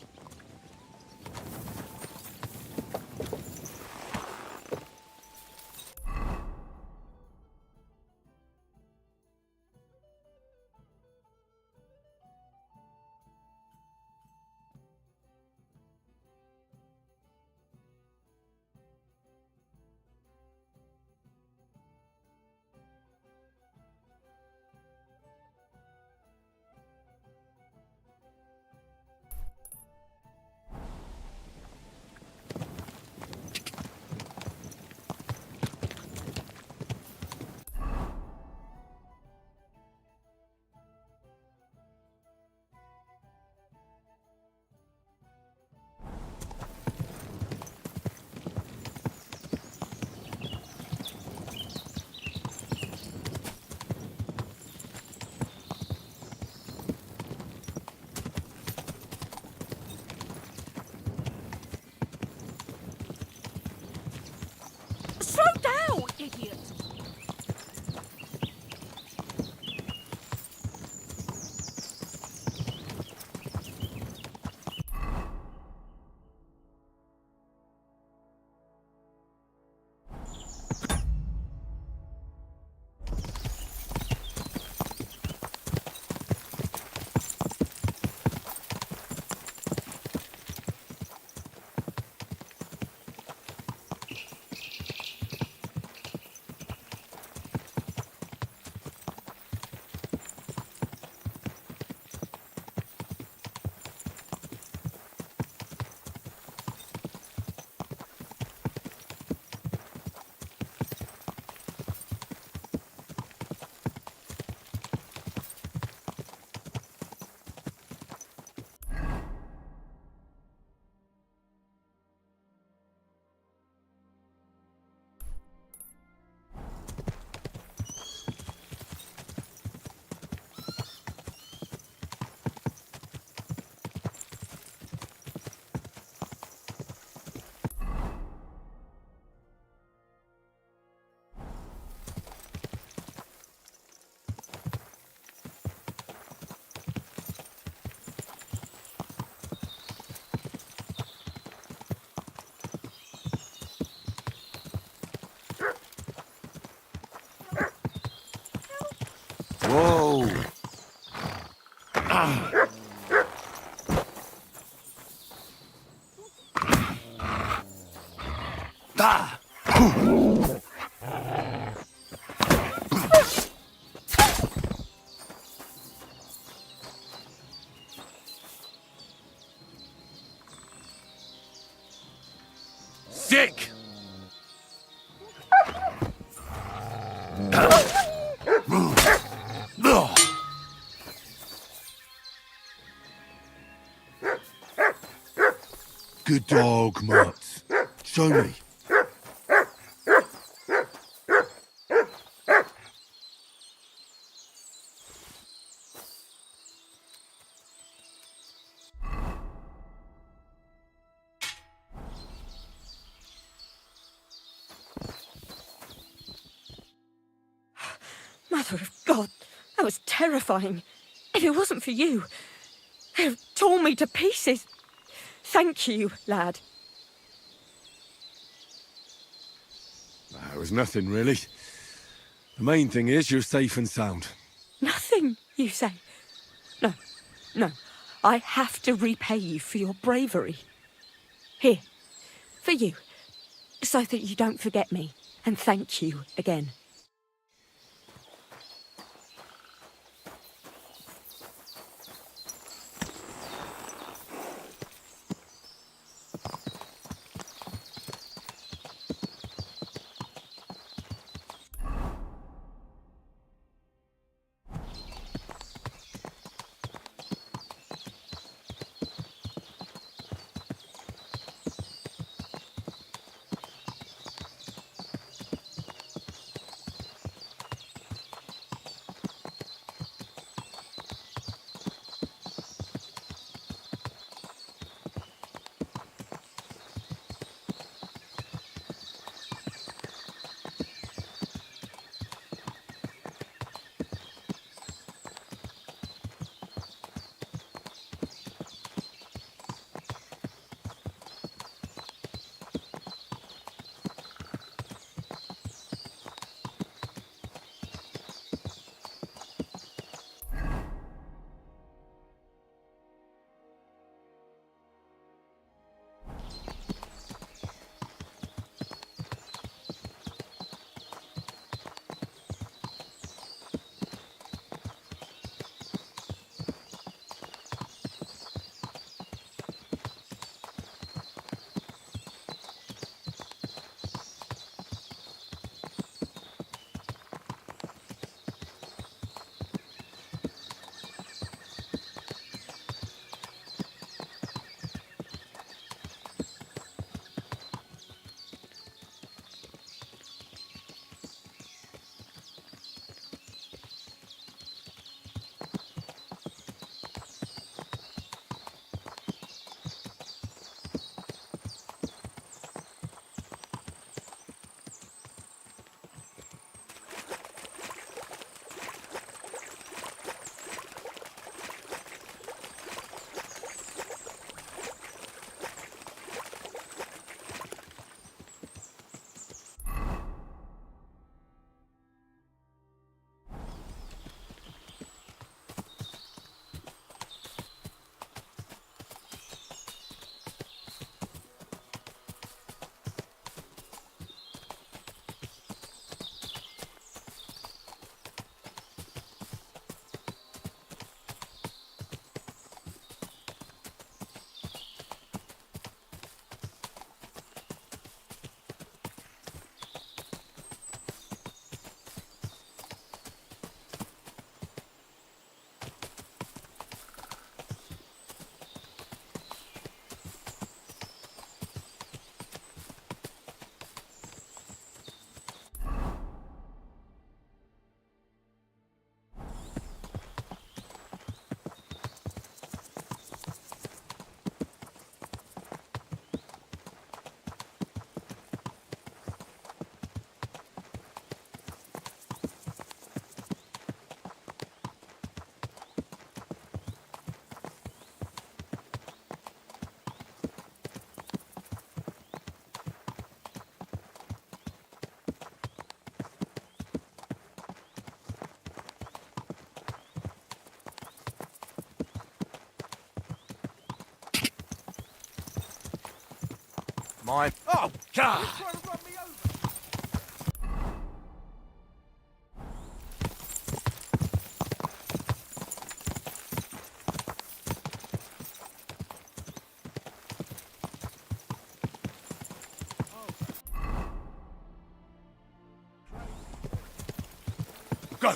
Sick! Good dog, Mutt. Show me. Mother of God, that was terrifying. If it wasn't for you, they'd have torn me to pieces. Thank you, lad. It was nothing, really. The main thing is you're safe and sound. Nothing, you say? No, no. I have to repay you for your bravery. Here, for you, so that you don't forget me. And thank you again. mine. Oh, God! Go!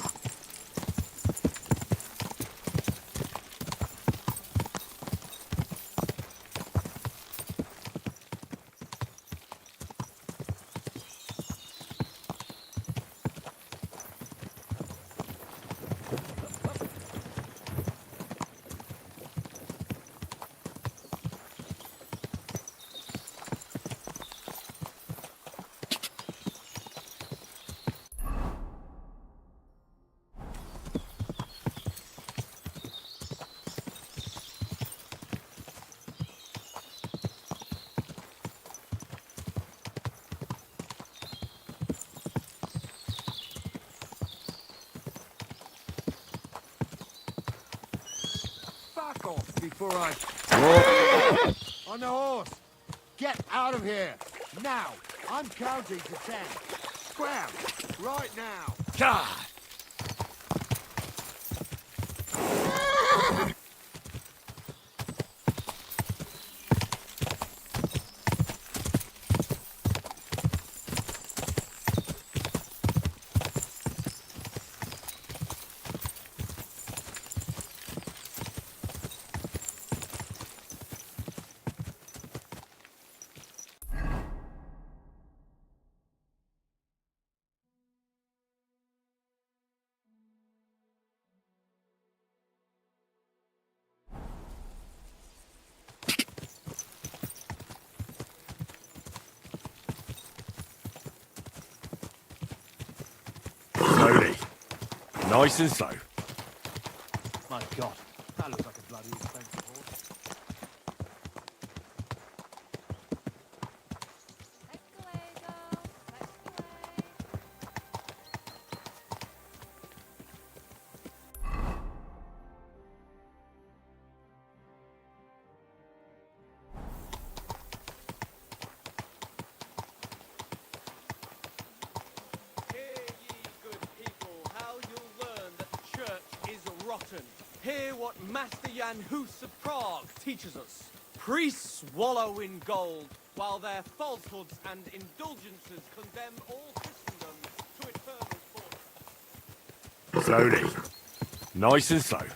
Back off before I... On the horse! Get out of here! Now! I'm counting to 10. Scram! Right now! God! Slowly. Nice and slow. My God, that looks like a bloody expensive horse. Hear what Master Jan Hus of Prague teaches us. Priests wallow in gold, while their falsehoods and indulgences condemn all Christendom to eternal torture. Slowly. Nice and slow.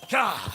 God!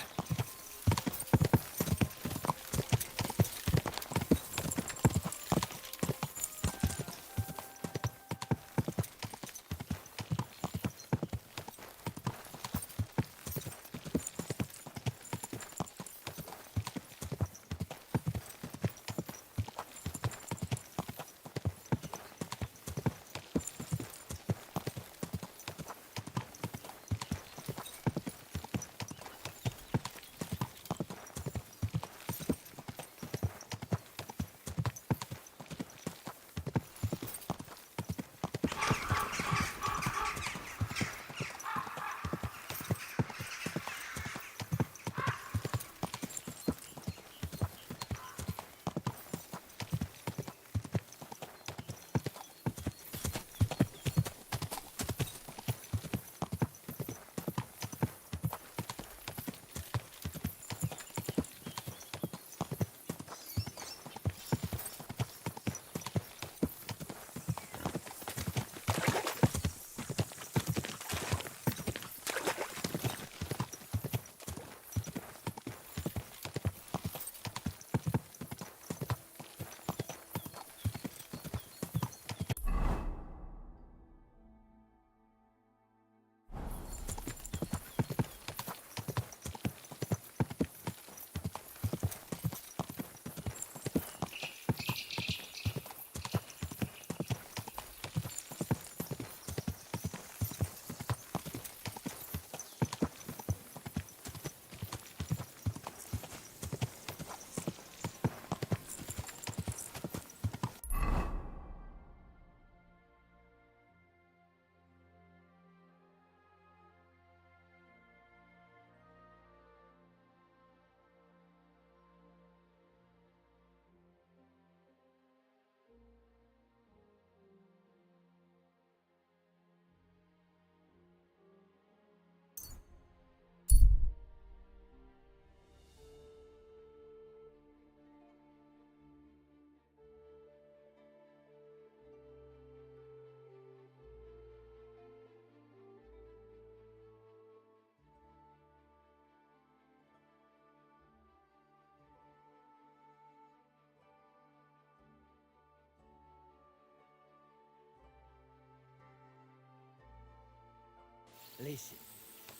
Listen.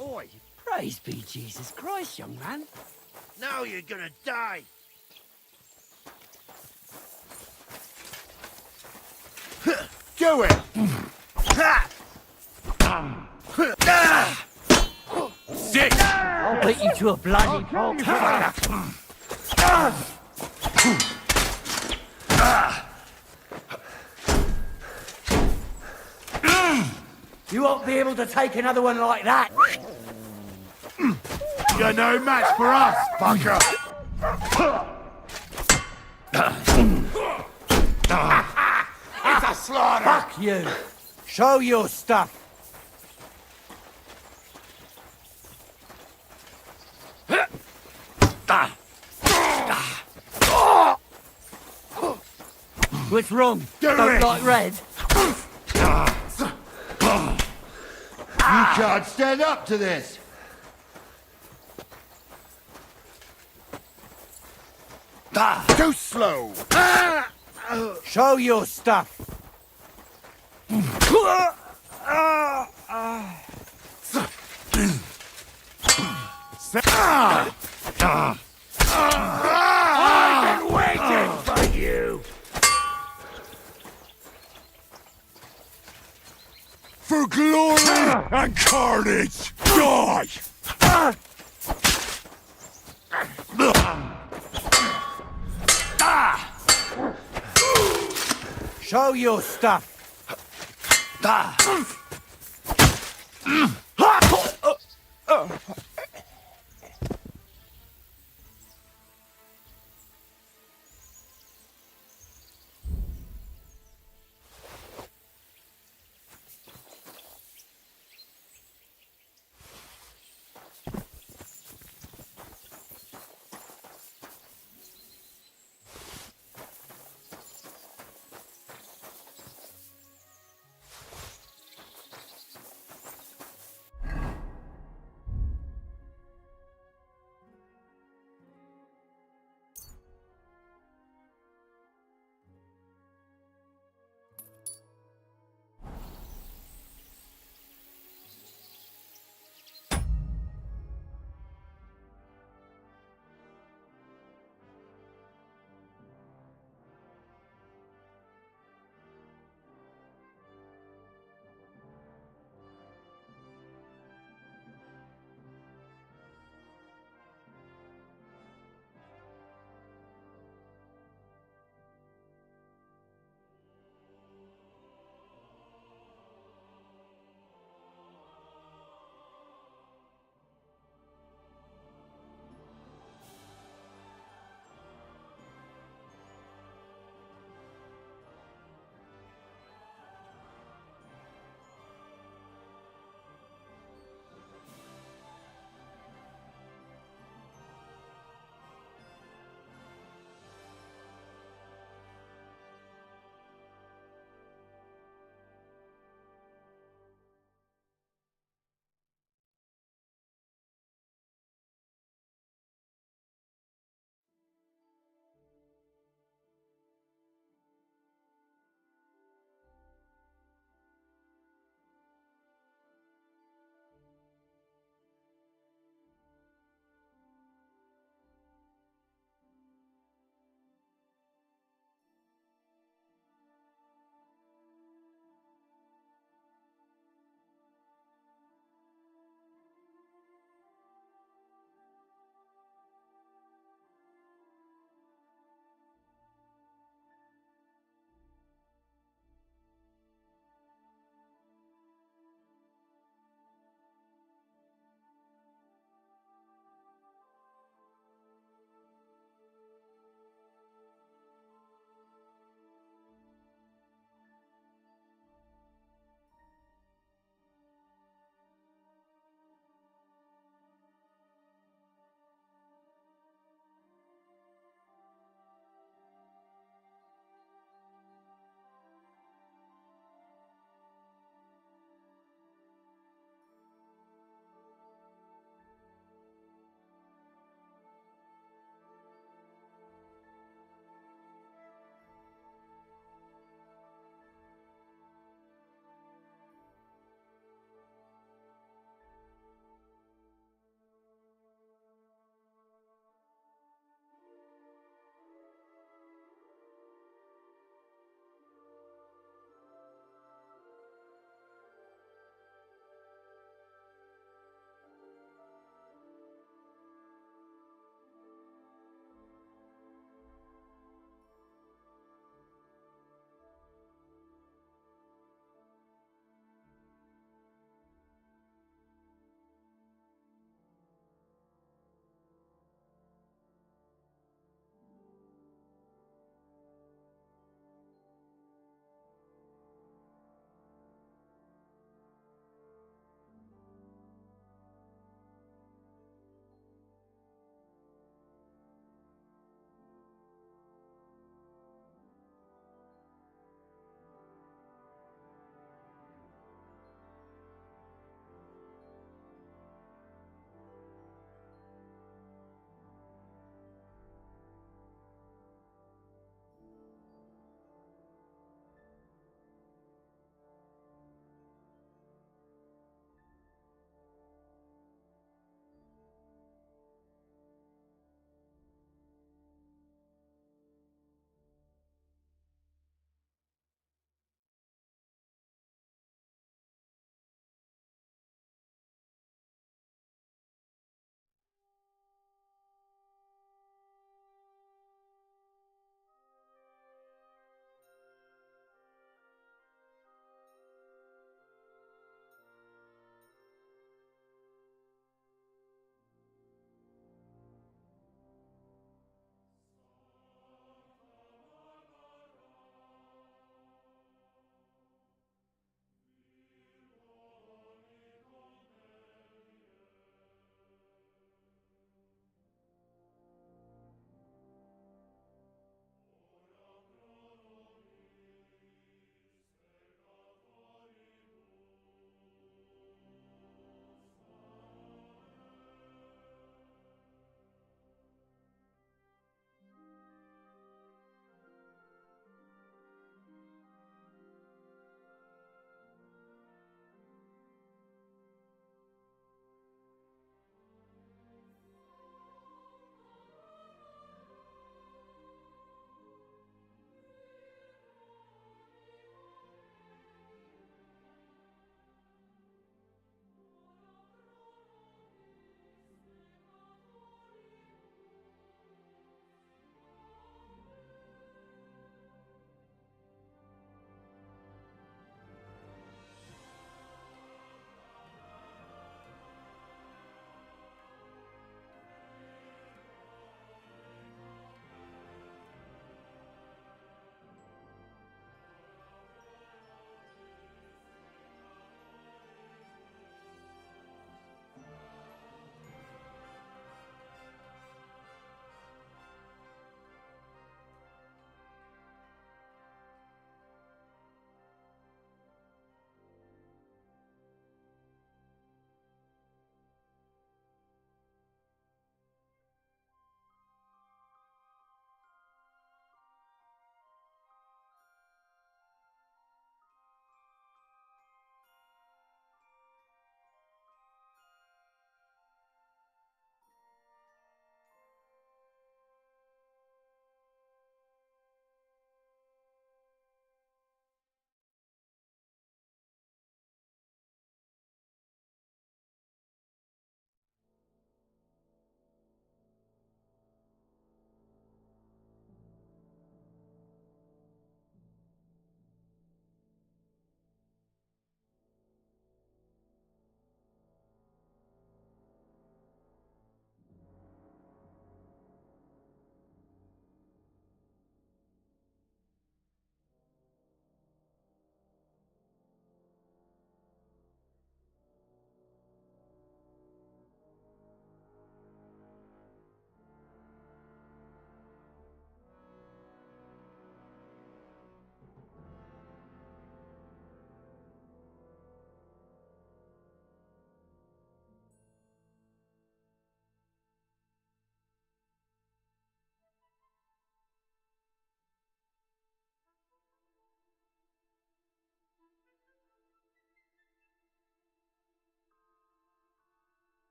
Oi, praise be Jesus Christ, young man. Now you're gonna die. Do it! Sick! I'll beat you to a bloody pulp. You won't be able to take another one like that. You're no match for us, fucker! It's a slaughter! Fuck you. Show your stuff. What's wrong? Don't like red? You can't stand up to this! Too slow! Show your stuff. I've been waiting for you! For glory and carnage, die! Show your stuff.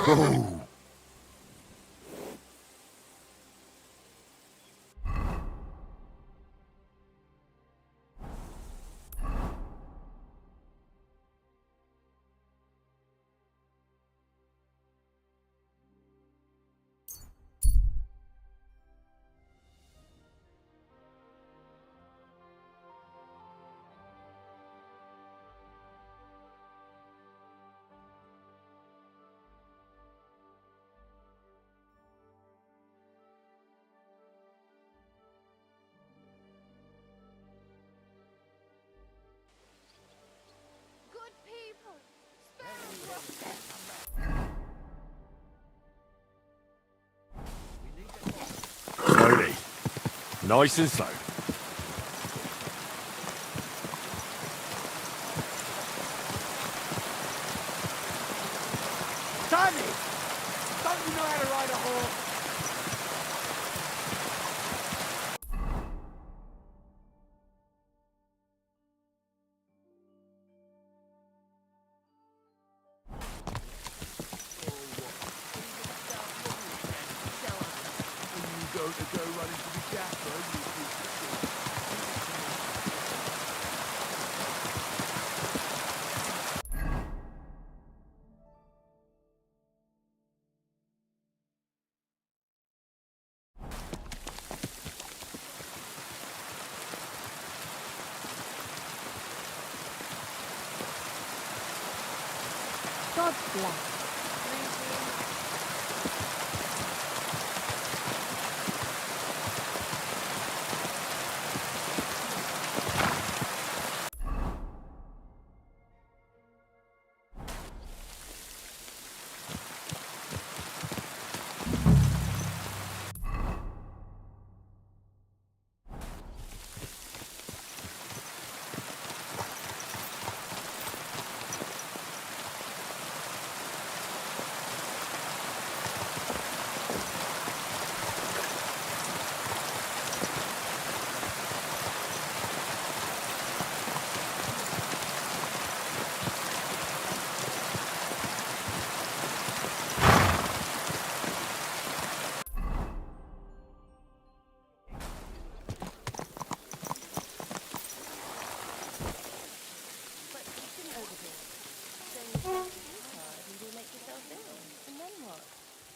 Oh. Good people. Slowly. Nice and slow. Danny! Don't you know how to ride a horse? God bless.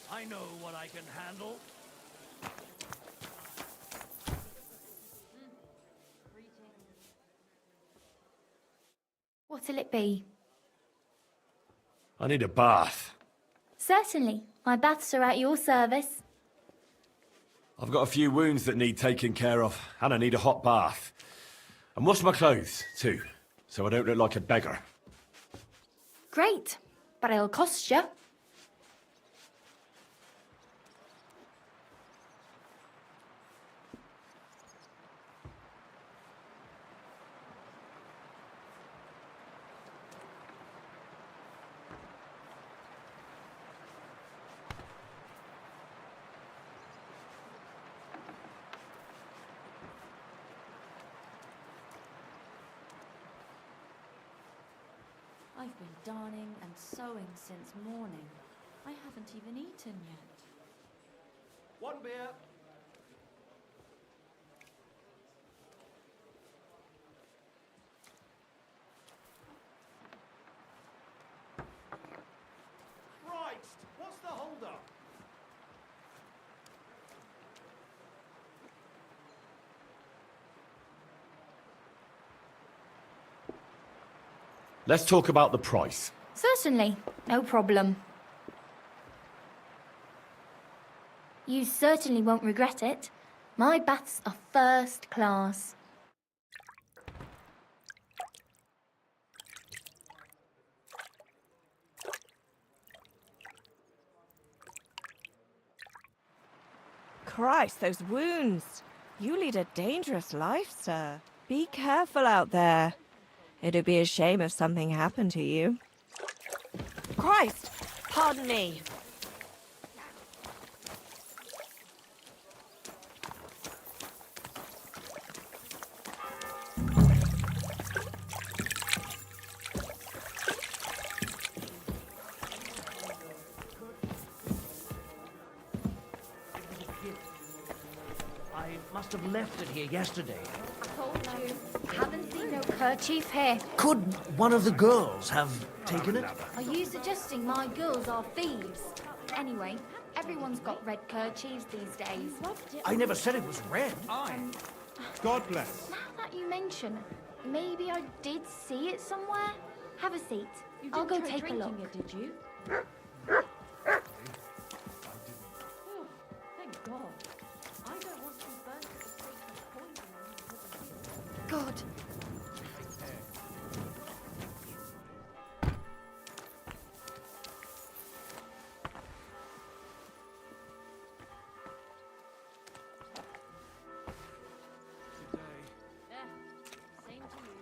I know what I can handle. What'll it be? I need a bath. Certainly. My baths are at your service. I've got a few wounds that need taking care of, and I need a hot bath. And wash my clothes, too, so I don't look like a beggar. Great. But it'll cost you. I've been darning and sewing since morning. I haven't even eaten yet. One beer. Christ! What's the hold-up? Let's talk about the price. Certainly. No problem. You certainly won't regret it. My baths are first class. Christ, those wounds. You lead a dangerous life, sir. Be careful out there. It'd be a shame if something happened to you. Christ! Pardon me. must have left it here yesterday. I told you. Haven't seen no kerchief here. Could one of the girls have taken it? Are you suggesting my girls are thieves? Anyway, everyone's got red kerchiefs these days. I never said it was red. God bless. Now that you mention, maybe I did see it somewhere. Have a seat. I'll go take a look. It, did you? Thank God. I don't want to be burnt at the stake for poisoning because of you. God. Same to you.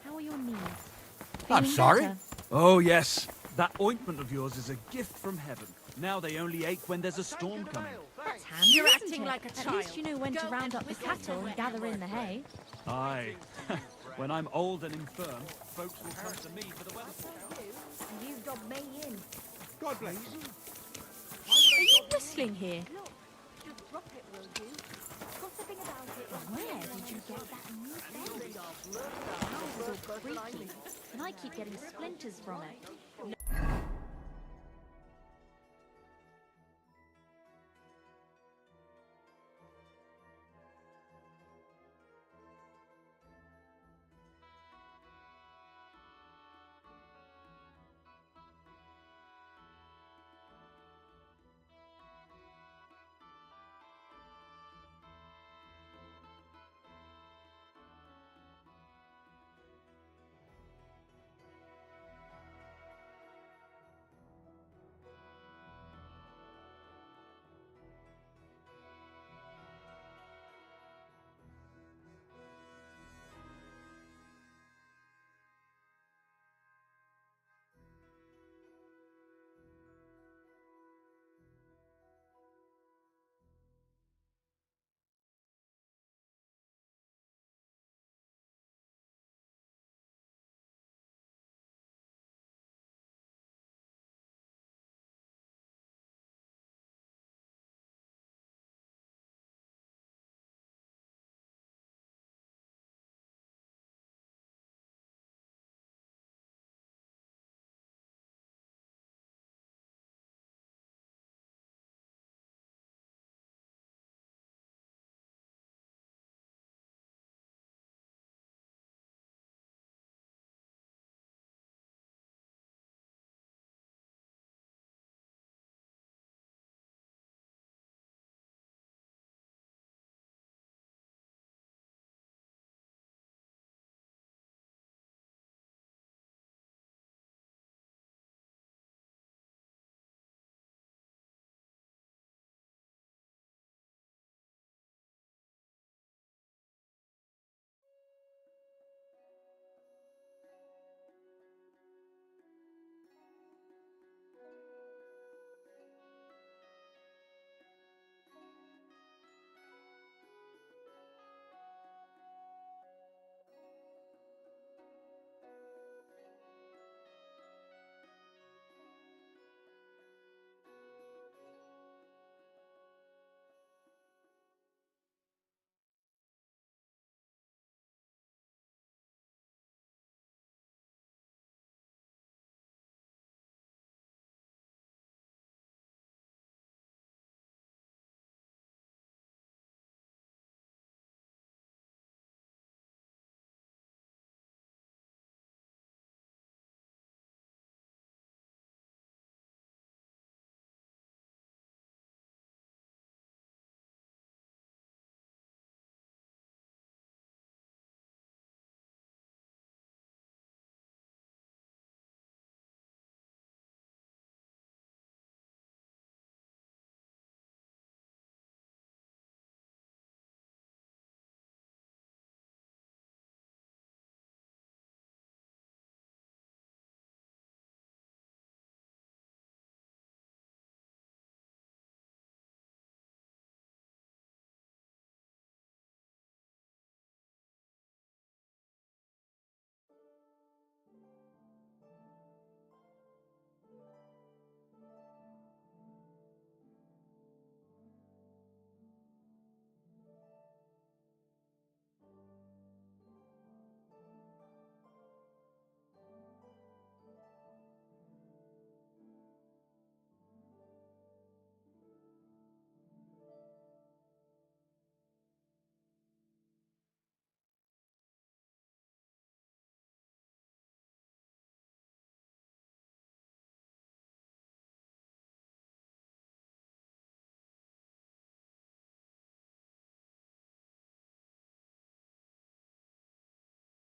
How are your knees? I'm Feeling sorry? better? Oh, yes. That ointment of yours is a gift from heaven. Now they only ache when there's a storm coming. That's handy, You're isn't acting it? like a At child. least you know when to round up the cattle and gather in the hay. Aye. When I'm old and infirm, folks will come to me for the weather. And you dobbed me in. God bless. Are you whistling here? Just drop it, will you? Gossiping about it. Where did you get that new bed? The house is all creaky, and I keep getting splinters from it.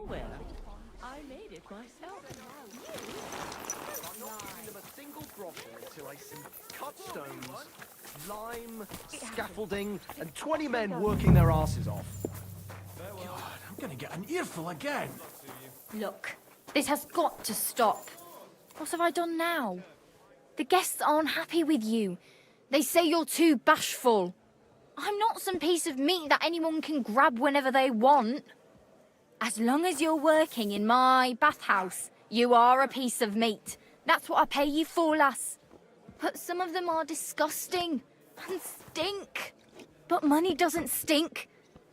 Well, I made it myself. I'm not giving them a single groschen until I see cut stones, lime, scaffolding, and 20 men working their asses off. God, I'm gonna get an earful again. Look, this has got to stop. What have I done now? The guests aren't happy with you. They say you're too bashful. I'm not some piece of meat that anyone can grab whenever they want. As long as you're working in my bathhouse, you are a piece of meat. That's what I pay you for, lass. But some of them are disgusting and stink. But money doesn't stink.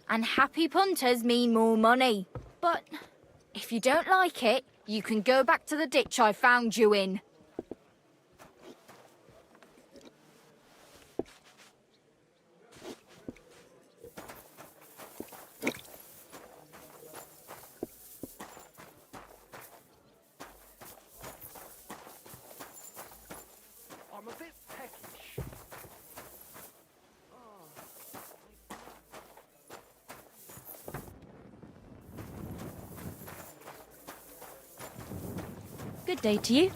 And happy punters mean more money. But if you don't like it, you can go back to the ditch I found you in. I'm a bit peckish. Good day to you.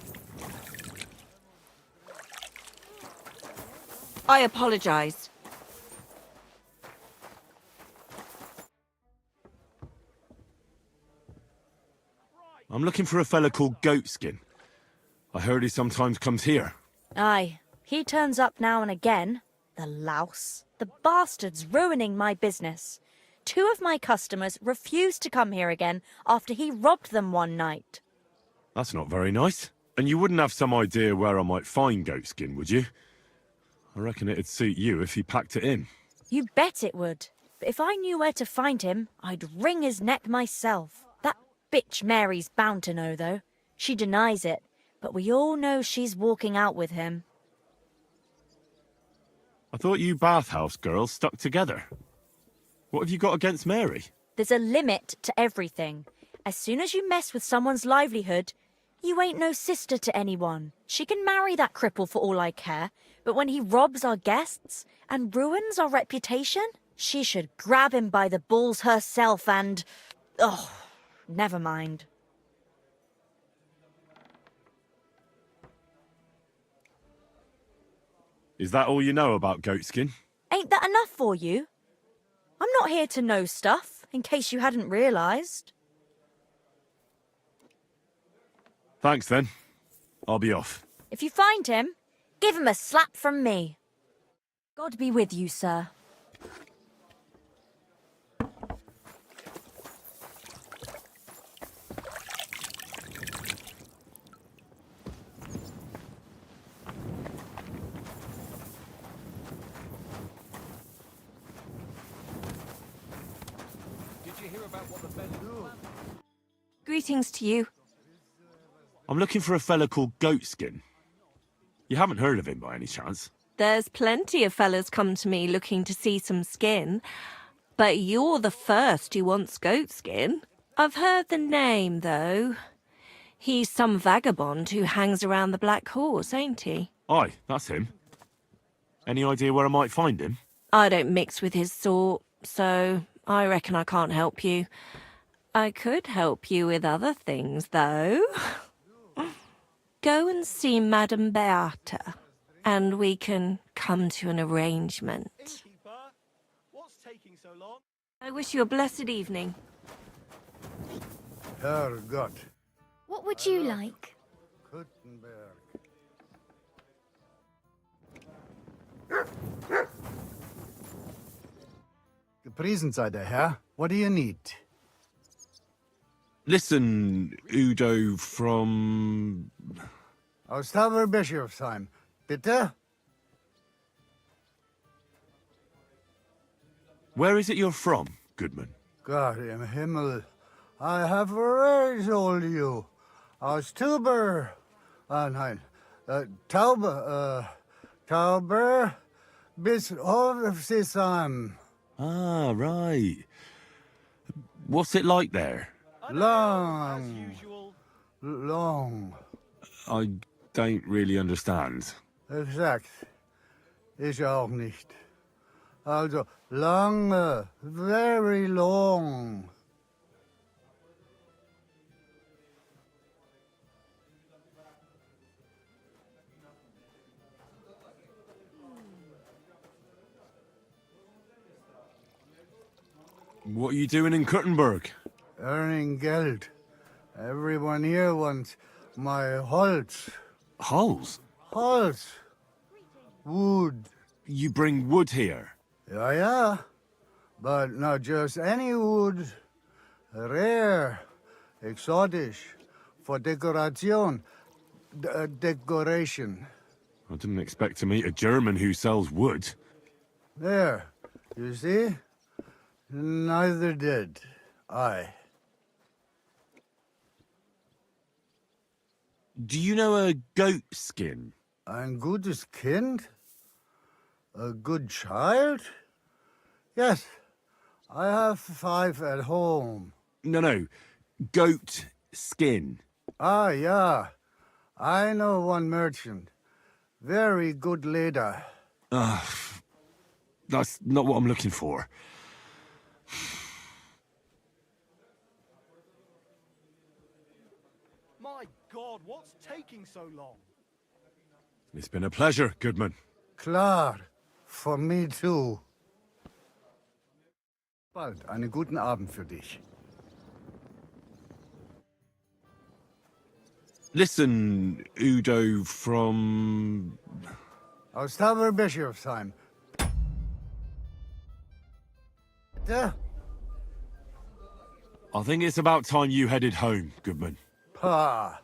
I apologise. I'm looking for a fella called Goatskin. I heard he sometimes comes here. Aye, he turns up now and again. The louse. The bastard's ruining my business. 2 of my customers refused to come here again after he robbed them one night. That's not very nice. And you wouldn't have some idea where I might find Goatskin, would you? I reckon it'd suit you if he packed it in. You bet it would. But if I knew where to find him, I'd wring his neck myself. That bitch Mary's bound to know, though. She denies it, but we all know she's walking out with him. I thought you bathhouse girls stuck together. What have you got against Mary? There's a limit to everything. As soon as you mess with someone's livelihood, you ain't no sister to anyone. She can marry that cripple for all I care, but when he robs our guests and ruins our reputation, she should grab him by the balls herself and... Oh, never mind. Is that all you know about Goatskin? Ain't that enough for you? I'm not here to know stuff, in case you hadn't realised. Thanks then. I'll be off. If you find him, give him a slap from me. God be with you, sir. Did you hear about what the men do? Greetings to you. I'm looking for a fella called Goatskin. You haven't heard of him by any chance? There's plenty of fellas come to me looking to see some skin, but you're the first who wants goat skin. I've heard the name, though. He's some vagabond who hangs around the Black Horse, ain't he? Aye, that's him. Any idea where I might find him? I don't mix with his sort, so I reckon I can't help you. I could help you with other things, though. Go and see Madame Beata, and we can come to an arrangement. What's taking so long? I wish you a blessed evening. Herrgott. What would you like? Gepriesen sei der Herr. What do you need? Listen, Udo from... Aus Tauberbischofsheim. Bitte? Where is it you're from, Goodman? Gott im Himmel. I have already told you. Aus Tauber... nein. Tauber bis Hofsisheim. Ah, right. What's it like there? Long. Long. I don't really understand. Exakt. Ich auch nicht. Also, lange. Very long. What are you doing in Kuttenberg? Earning Geld. Everyone here wants my Holz. Holes? Holz. Wood. You bring wood here? Ja, ja. But not just any wood. Rare. Exotisch. For decoration. Decoration. I didn't expect to meet a German who sells wood. There. You see? Neither did I. Do you know a goat skin? Ein gutes Kind? A good child? Yes. I have 5 at home. No. Goat skin. Ah, yeah. I know one merchant. Very good leader. That's not what I'm looking for. My God, what's taking so long? It's been a pleasure, Goodman. Klar. For me too. Bald einen guten Abend für dich. Listen, Udo from... Aus Taberbischofsheim. Bitte? I think it's about time you headed home, Goodman. Pa.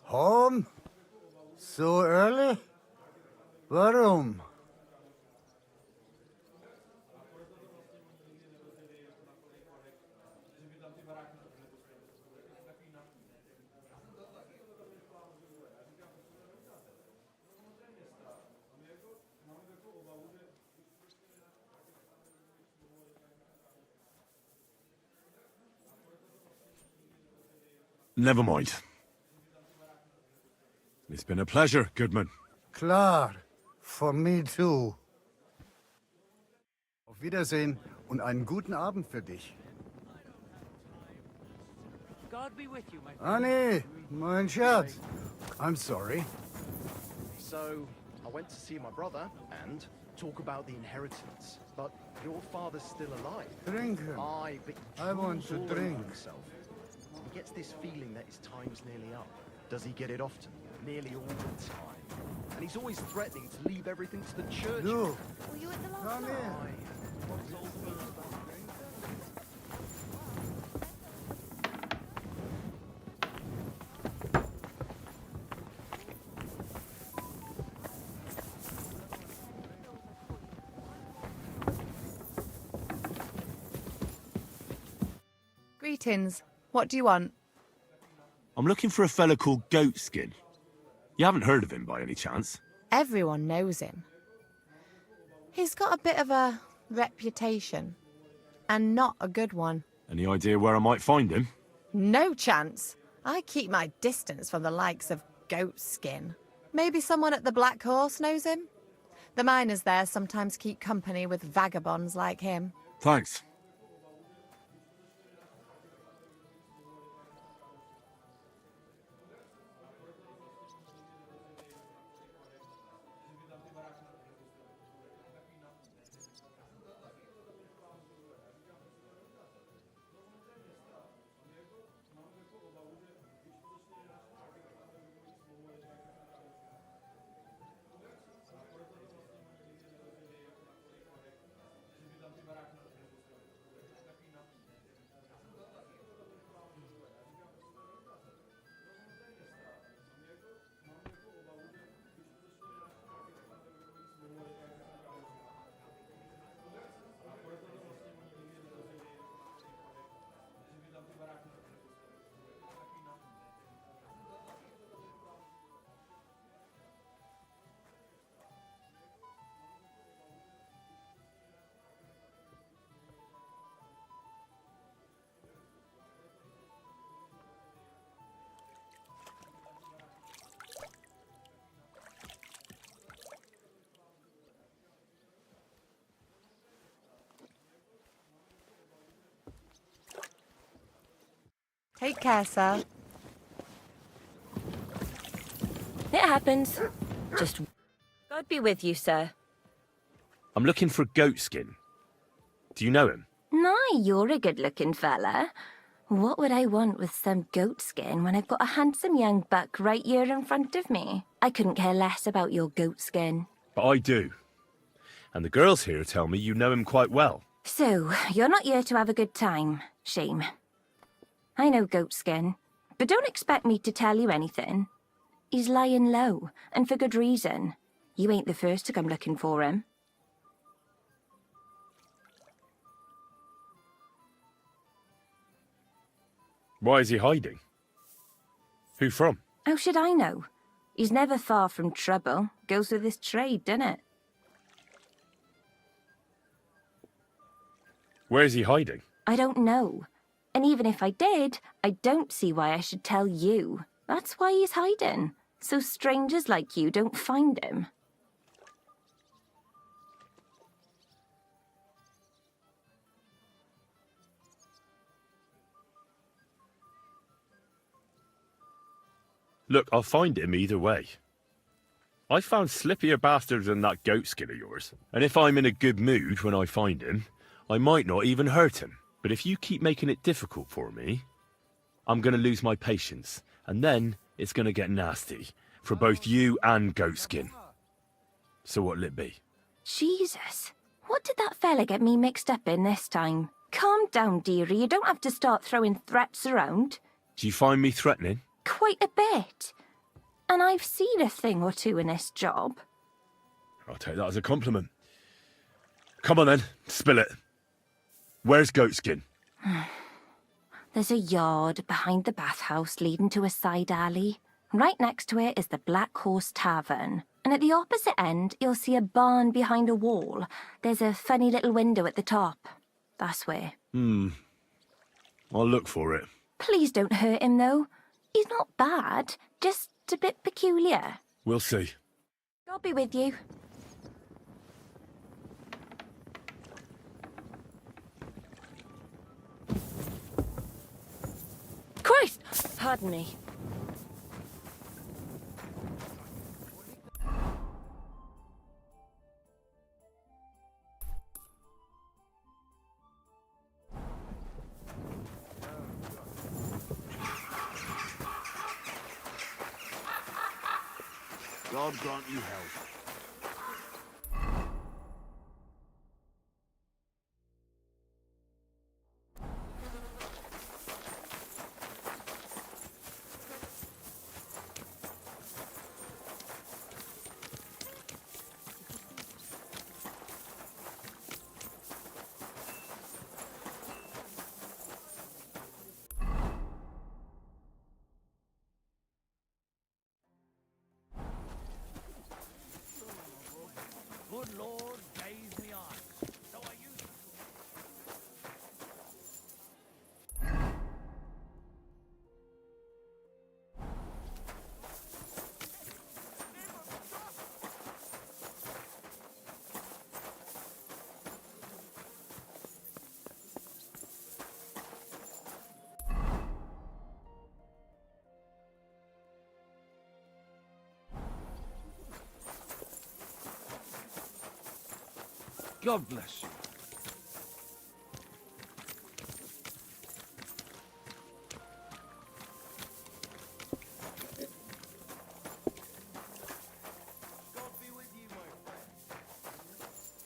Home? So early? Warum? Never mind. It's been a pleasure, Goodman. Klar. For me too. Auf Wiedersehen und einen guten Abend für dich. God be with you, my friend. Annie, mein Schatz. I'm sorry. So, I went to see my brother and talk about the inheritance. But your father's still alive. Trinken. Aye, but I want to drools all over drink. himself. He gets this feeling that his time's nearly up. Does he get it often? Nearly all the time. And he's always threatening to leave everything to the church. Look. Were you at the last Come night? in. Greetings. What do you want? I'm looking for a fella called Goatskin. You haven't heard of him by any chance? Everyone knows him. He's got a bit of a reputation. And not a good one. Any idea where I might find him? No chance. I keep my distance from the likes of Goatskin. Maybe someone at the Black Horse knows him? The miners there sometimes keep company with vagabonds like him. Thanks. Take care, sir. It happens. Just... God be with you, sir. I'm looking for Goatskin. Do you know him? My, you're a good-looking fella. What would I want with some goat skin when I've got a handsome young buck right here in front of me? I couldn't care less about your goat skin. But I do. And the girls here tell me you know him quite well. So, you're not here to have a good time. Shame. I know goat skin, but don't expect me to tell you anything. He's lying low, and for good reason. You ain't the first to come looking for him. Why is he hiding? Who from? How should I know? He's never far from trouble. Goes with his trade, doesn't it? Where is he hiding? I don't know. And even if I did, I don't see why I should tell you. That's why he's hiding. So strangers like you don't find him. Look, I'll find him either way. I found slippier bastards than that goat skin of yours. And if I'm in a good mood when I find him, I might not even hurt him. But if you keep making it difficult for me, I'm going to lose my patience. And then it's going to get nasty for both you and Goatskin. So what'll it be? Jesus. What did that fella get me mixed up in this time? Calm down, dearie. You don't have to start throwing threats around. Do you find me threatening? Quite a bit. And I've seen a thing or two in this job. I'll take that as a compliment. Come on then, spill it. Where's Goatskin? There's a yard behind the bathhouse leading to a side alley. Right next to it is the Black Horse Tavern. And at the opposite end, you'll see a barn behind a wall. There's a funny little window at the top. That's where. I'll look for it. Please don't hurt him, though. He's not bad, just a bit peculiar. We'll see. I'll be with you. Christ! Pardon me. God grant you health. Good Lord gave me eyes, so I used them. God bless you.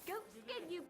Goatskin, you...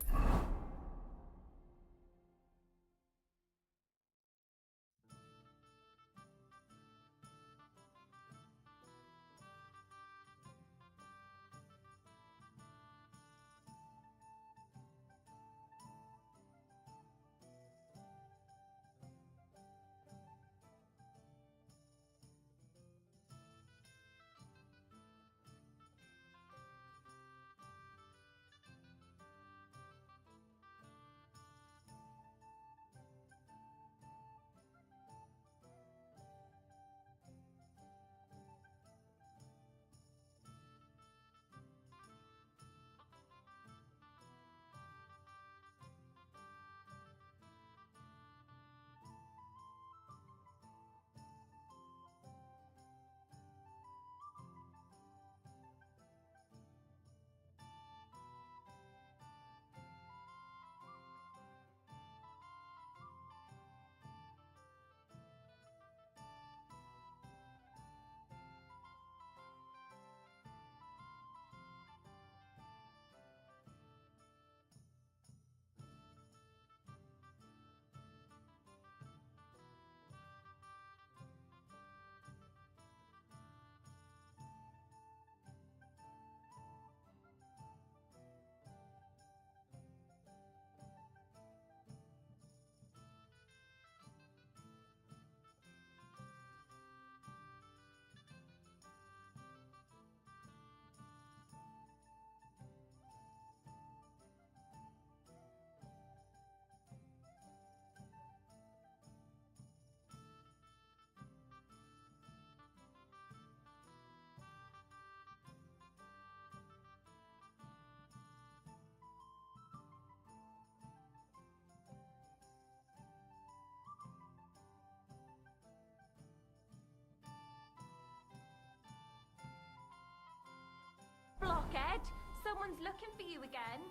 Someone's looking for you again.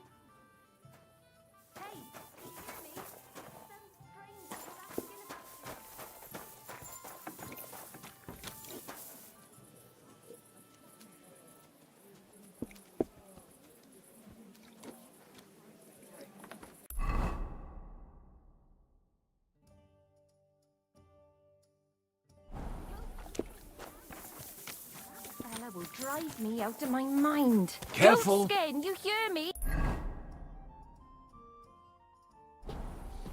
Hey, can you hear me? Some stranger was asking about you. Fella will drive me out of my mind. Careful. Goatskin, you hear me?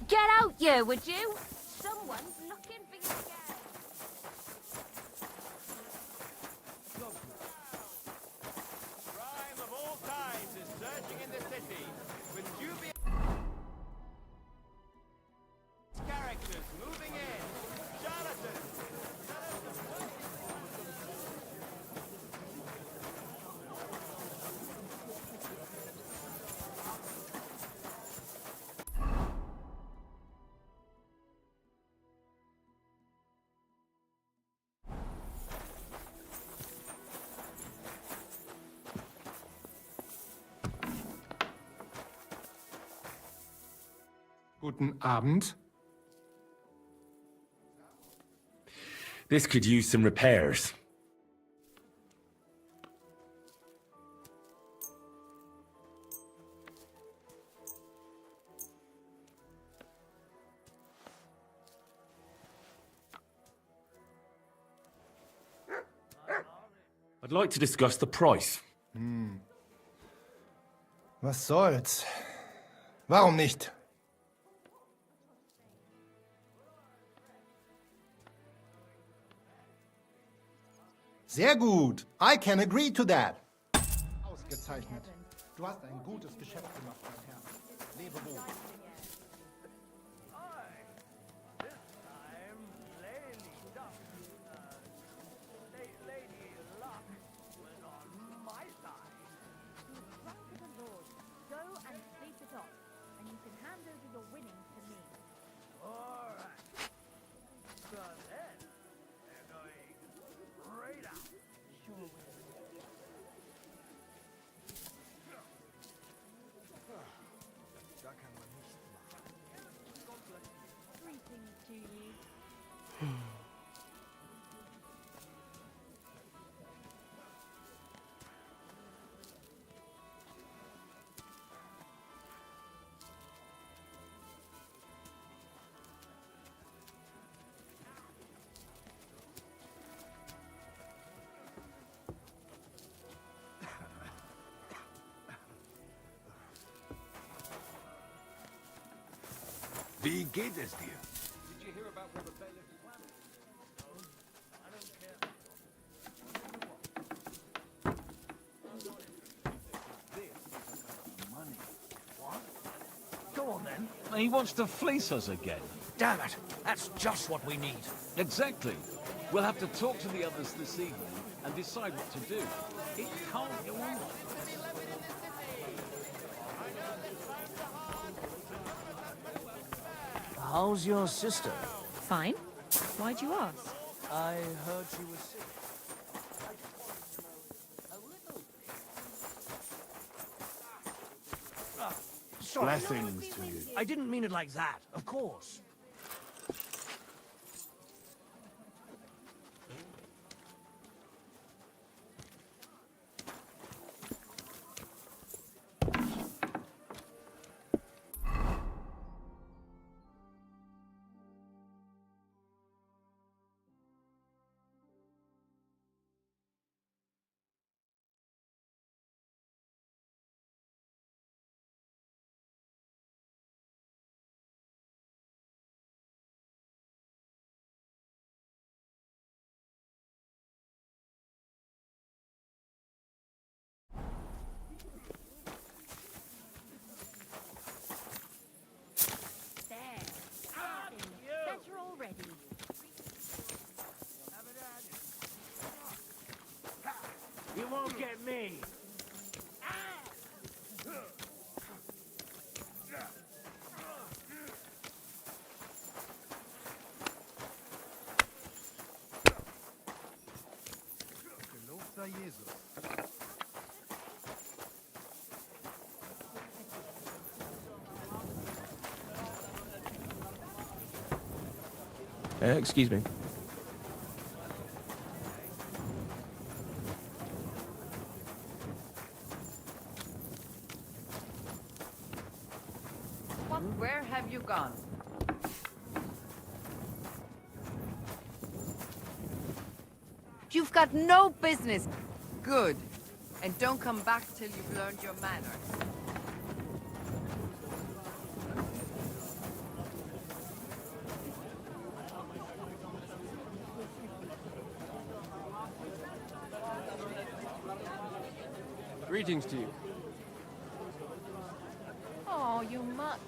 Get out, you, would you? Someone's looking for you again. Crime of all kinds is surging in the city, with dubious characters moving in. Charlatans! Guten Abend. This could use some repairs. I'd like to discuss the price. Was soll's? Warum nicht? Sehr gut. I can agree to that. Ausgezeichnet. Du hast ein gutes Geschäft gemacht, mein Herr. Lebe wohl. Go and sleep it off, and you can hand over your winnings to me. Alright. So then, they're going straight out. Sure will. Da kann man nichts machen. Greetings to you. Wie geht es dir? Did you hear about what the bailiff's plan is? I don't care. Money. What? Go on then. He wants to fleece us again. Damn it. That's just what we need. Exactly. We'll have to talk to the others this evening and decide what to do. It can't go on. How's your sister? Fine. Why'd you ask? I heard she was sick. Sorry. Blessings to you. I didn't mean it like that, of course. Better already. You won't get me. Gelobt sei Jesus. Excuse me. Where have you gone? You've got no business. Good. And don't come back till you've learned your manners. Greetings to you. Oh, you much.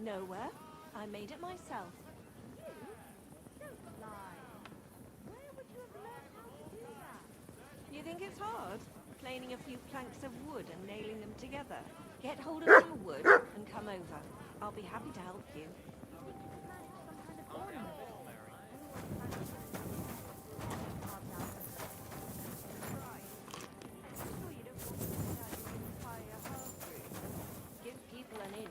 Nowhere. I made it myself. You think it's hard? Planing a few planks of wood and nailing them together? Get hold of some wood and come over. I'll be happy to help you. Give people an in.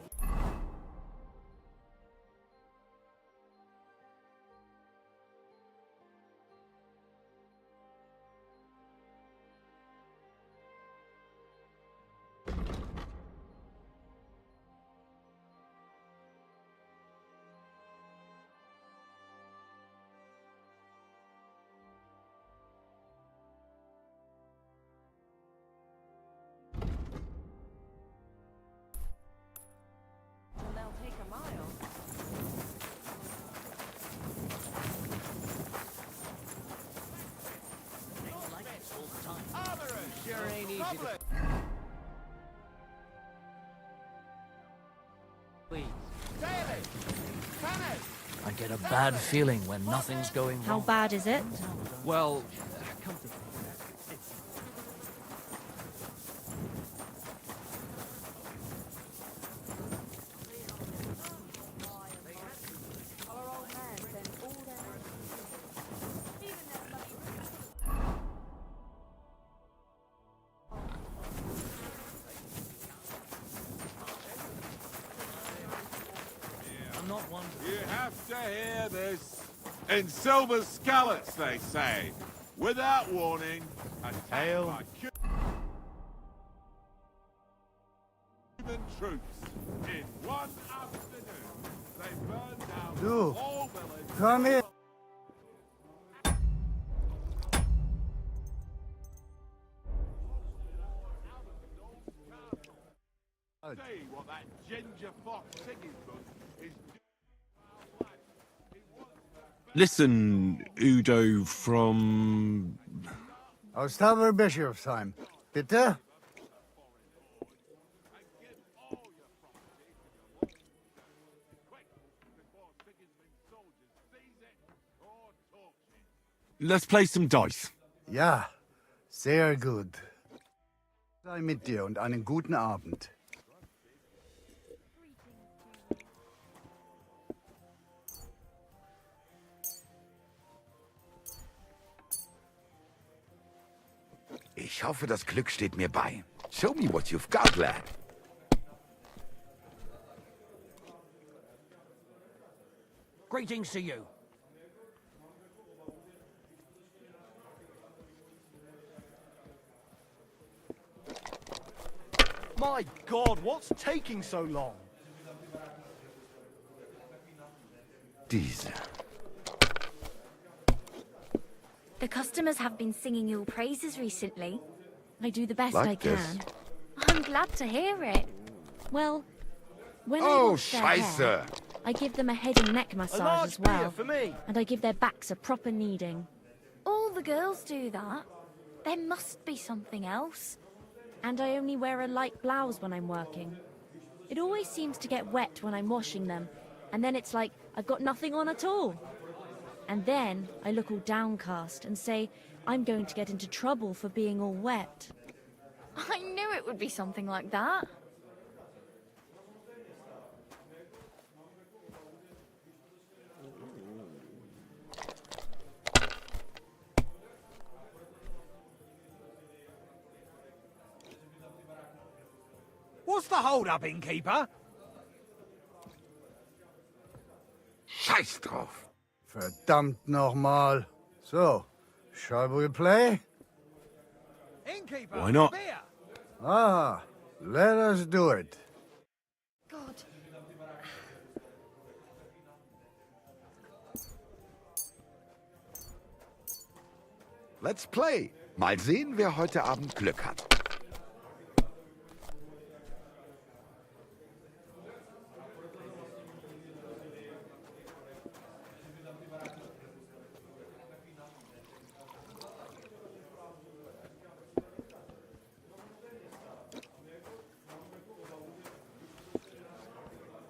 And they'll take a mile. Sure ain't easy to... Please. I get a bad feeling when nothing's going wrong. How bad is it? Well, Come to think of it, it's I'm not one. You have to hear this. In silver scallops, they say. Without warning, attacked by Cuban troops. In one afternoon, they burned down the You, whole village. come here. See what that ginger fox Sigismund is doing. Listen, Udo from... Aus Taberbischofsheim. Bitte? Let's play some dice. Ja, sehr gut. Sei mit dir und einen guten Abend. Ich hoffe, das Glück steht mir bei. Show me what you've got, lad. Greetings to you. My God, what's taking so long? Diese. The customers have been singing your praises recently. I do the best Like I can. this. I'm glad to hear it. Well, when I Oh, wash their Scheiße! hair, I give them a head and neck massage large as well. beer for me. And I give their backs a proper kneading. All the girls do that. There must be something else. And I only wear a light blouse when I'm working. It always seems to get wet when I'm washing them, and then it's like I've got nothing on at all. And then I look all downcast and say I'm going to get into trouble for being all wet. I knew it would be something like that. What's the hold-up, innkeeper? Scheiß drauf. Verdammt nochmal. So, shall we play? Innkeeper, Why not? beer. Ah, let us do it. God. Let's play. Mal sehen, wer heute Abend Glück hat.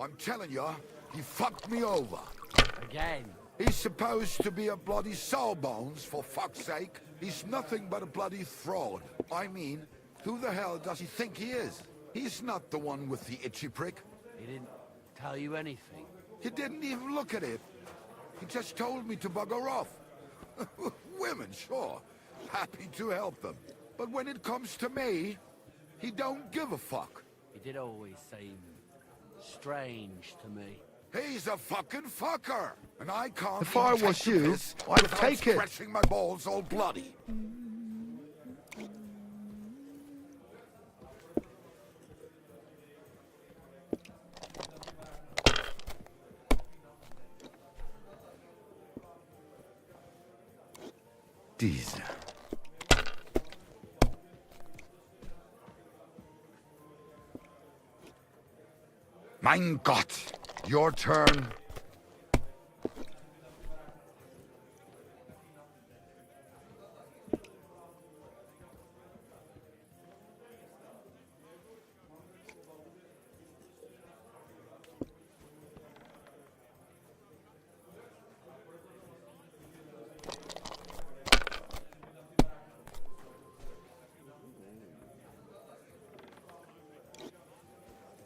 I'm telling you, he fucked me over. Again. He's supposed to be a bloody sawbones, for fuck's sake. He's nothing but a bloody fraud. I mean, who the hell does he think he is? He's not the one with the itchy prick. He didn't tell you anything. He didn't even look at it. He just told me to bugger off. Women, sure. Happy to help them. But when it comes to me, he don't give a fuck. He did always seem strange to me. He's a fucking fucker, and I can't. If I even was take the you, piss I'd without take it. scratching my balls all bloody. Diese. Mein Gott, your turn.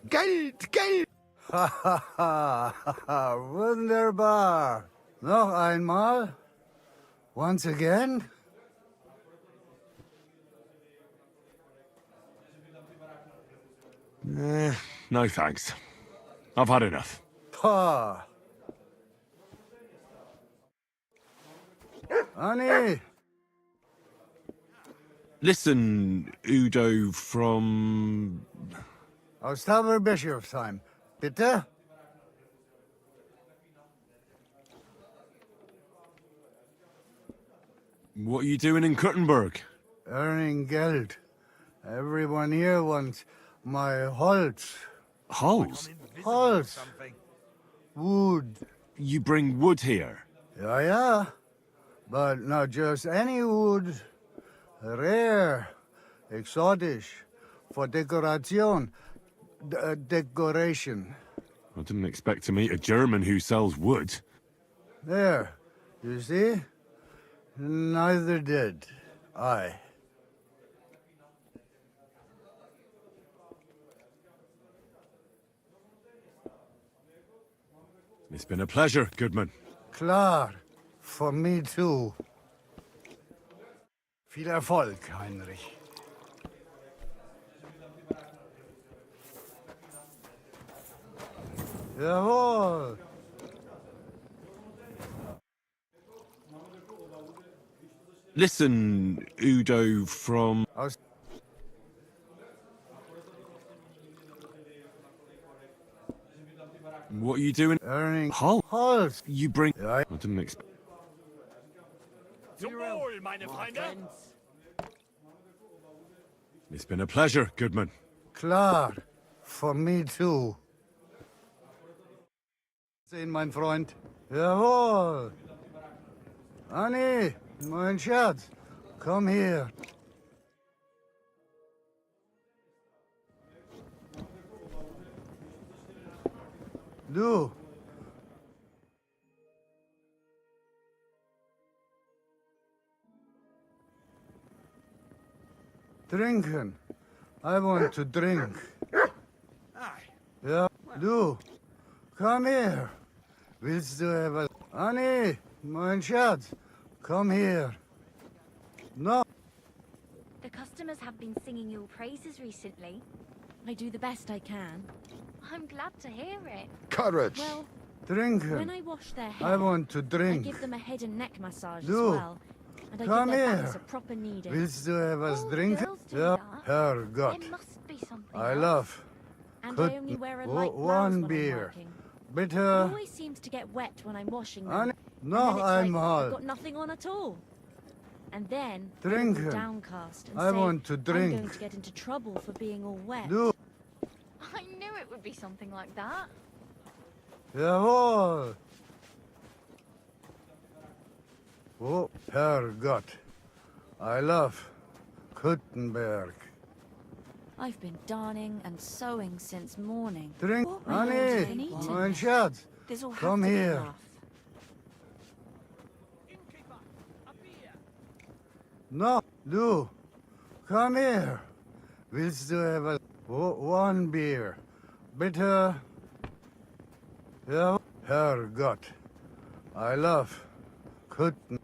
Geld, Geld! Ha ha ha ha! Wunderbar! Noch einmal? Once again? No thanks. I've had enough. Pa! Honey! Listen, Udo from... Aus Tauberbischofsheim. Bitte? What are you doing in Kuttenberg? Earning Geld. Everyone here wants my Holz. Holz? Holz. Wood. You bring wood here? Ja, ja. But not just any wood. Rare. Exotisch. For decoration. Decoration. I didn't expect to meet a German who sells wood. There. You see? Neither did I. It's been a pleasure, Goodman. Klar. For me too. Viel Erfolg, Heinrich. Jawohl. Listen, Udo from... What are you doing? Earning Halt! You bring... I didn't expect... Zum Wohl, meine Freunde. It's been a pleasure, Goodman. Klar, for me too. Sehen, mein Freund. Jawohl. Annie, mein Schatz, komm hier. Du. Trinken. I want to drink. Ja, du. Komm her. Willst du etwas? Annie, mein Schatz, komm hier. No. The customers have been singing your praises recently. I do the best I can. I'm glad to hear it. Courage. Well, Trinken. when I wash their hair, I want to drink. I give them a head and neck massage Du, as well. And I komm give their her. backs a proper kneading. Willst du etwas All trinken? girls do Ja, that. Herrgott. There must be something I else. love. And Good. I only wear a Oh, light blouse one when I'm beer. working. It Bitte. always seems to get wet when I'm washing them. Annie, And noch then it's like einmal. I've got nothing on at all. And then I Trinken. look downcast and I say, want to I'm going drink. to get into trouble for being all wet. Du. I knew it would be something like that. Jawohl. Oh, Herrgott. I love Kuttenberg. I've been darning and sewing since morning. Drink, My hands have been Annie, eaten. mein Schatz. This'll have Komm to be here. enough. No, du. Komm her. Willst du etwas? Oh, one beer. Bitte. Ja, Herrgott. I love Kutten.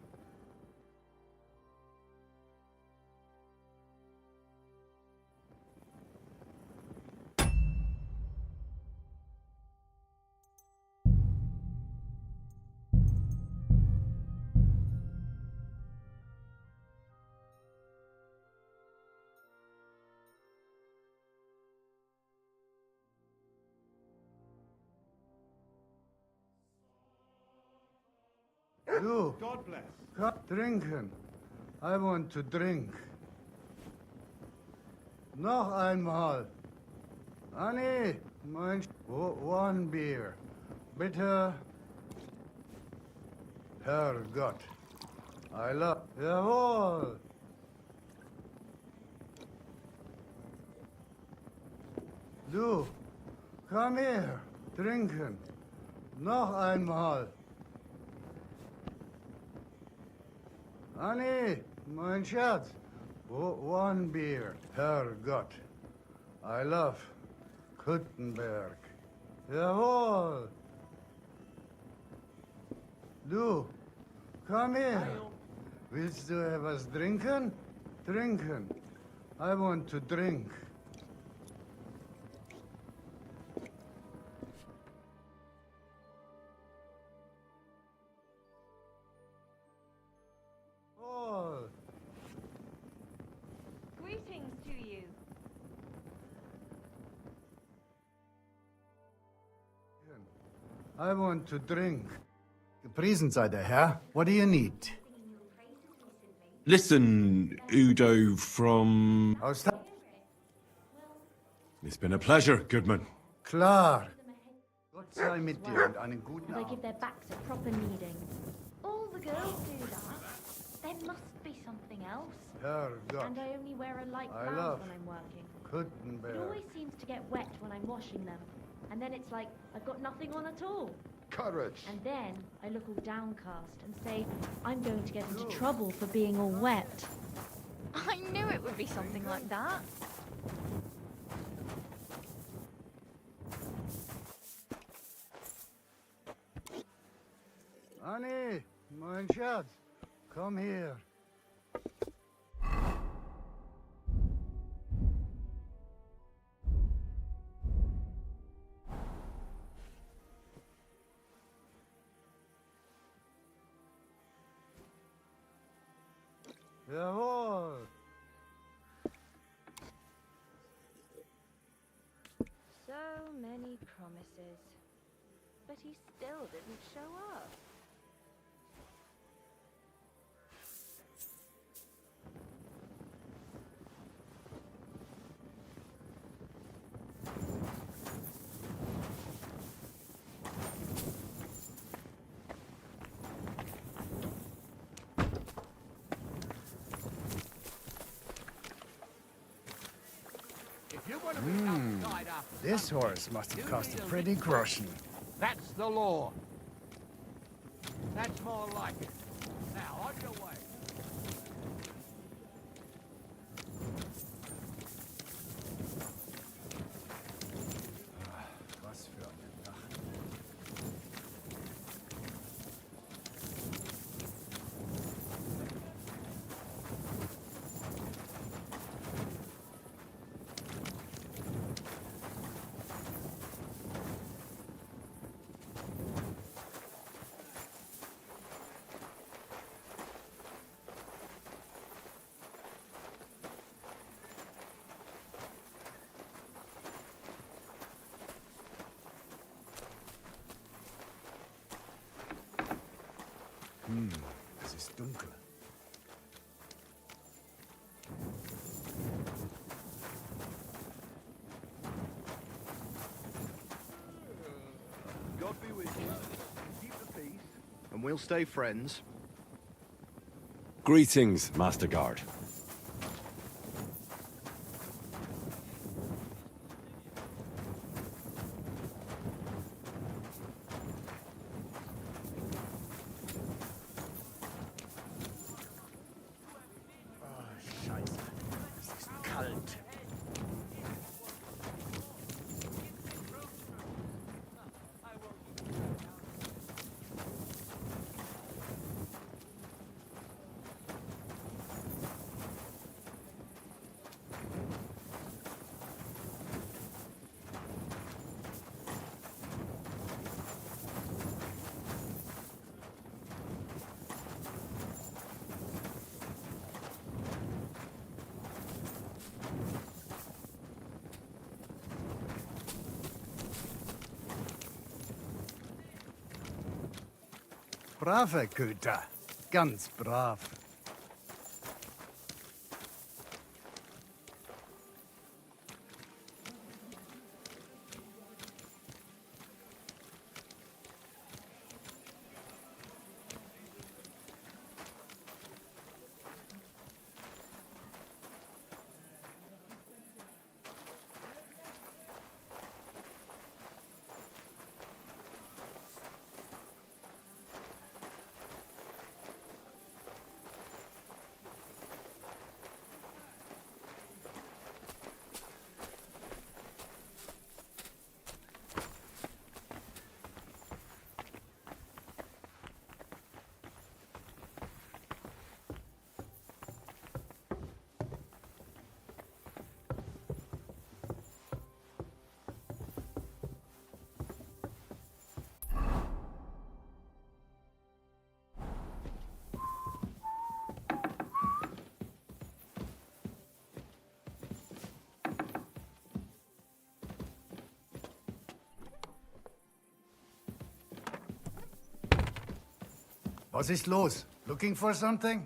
Du. God bless. Komm, trinken. I want to drink. Noch einmal. Annie, mein... Oh, one beer. Bitte. Herrgott. I love... Jawohl. Du, komm her. Trinken. Noch einmal. Annie, mein Schatz. Oh, one beer. Herrgott. I love Kuttenberg. Jawohl. Du, komm her. Willst du etwas trinken? Trinken. I want to drink. Oh. Greetings to you. I want to drink. Gepriesen sei der Herr. What do you need? Listen, Udo from... It's been a pleasure, Goodman. Klar. Gott sei mit dir und einen guten And I Abend. give their backs a proper kneading. All the girls do that. There must be something else. Herrgott. And I only wear a light I blouse love when I'm working. It Kuttenberg. always seems to get wet when I'm washing them. And then it's like I've got nothing on at all. Courage. And then I look all downcast and say, I'm going to get into trouble for being all wet. I knew it would be something like that. Annie, mein Schatz, komm her. Jawohl. So many promises. but he still didn't show up. This horse must have cost a pretty groschen. That's the law. That's more like it. Now, on your way. Was für eine Nacht. Es ist dunkel. God be with you. Keep the peace, and we'll stay friends. Greetings, Master Guard. Scheiße. Es ist kalt. Brave Güter. Ganz brav. Was ist los? Looking for something?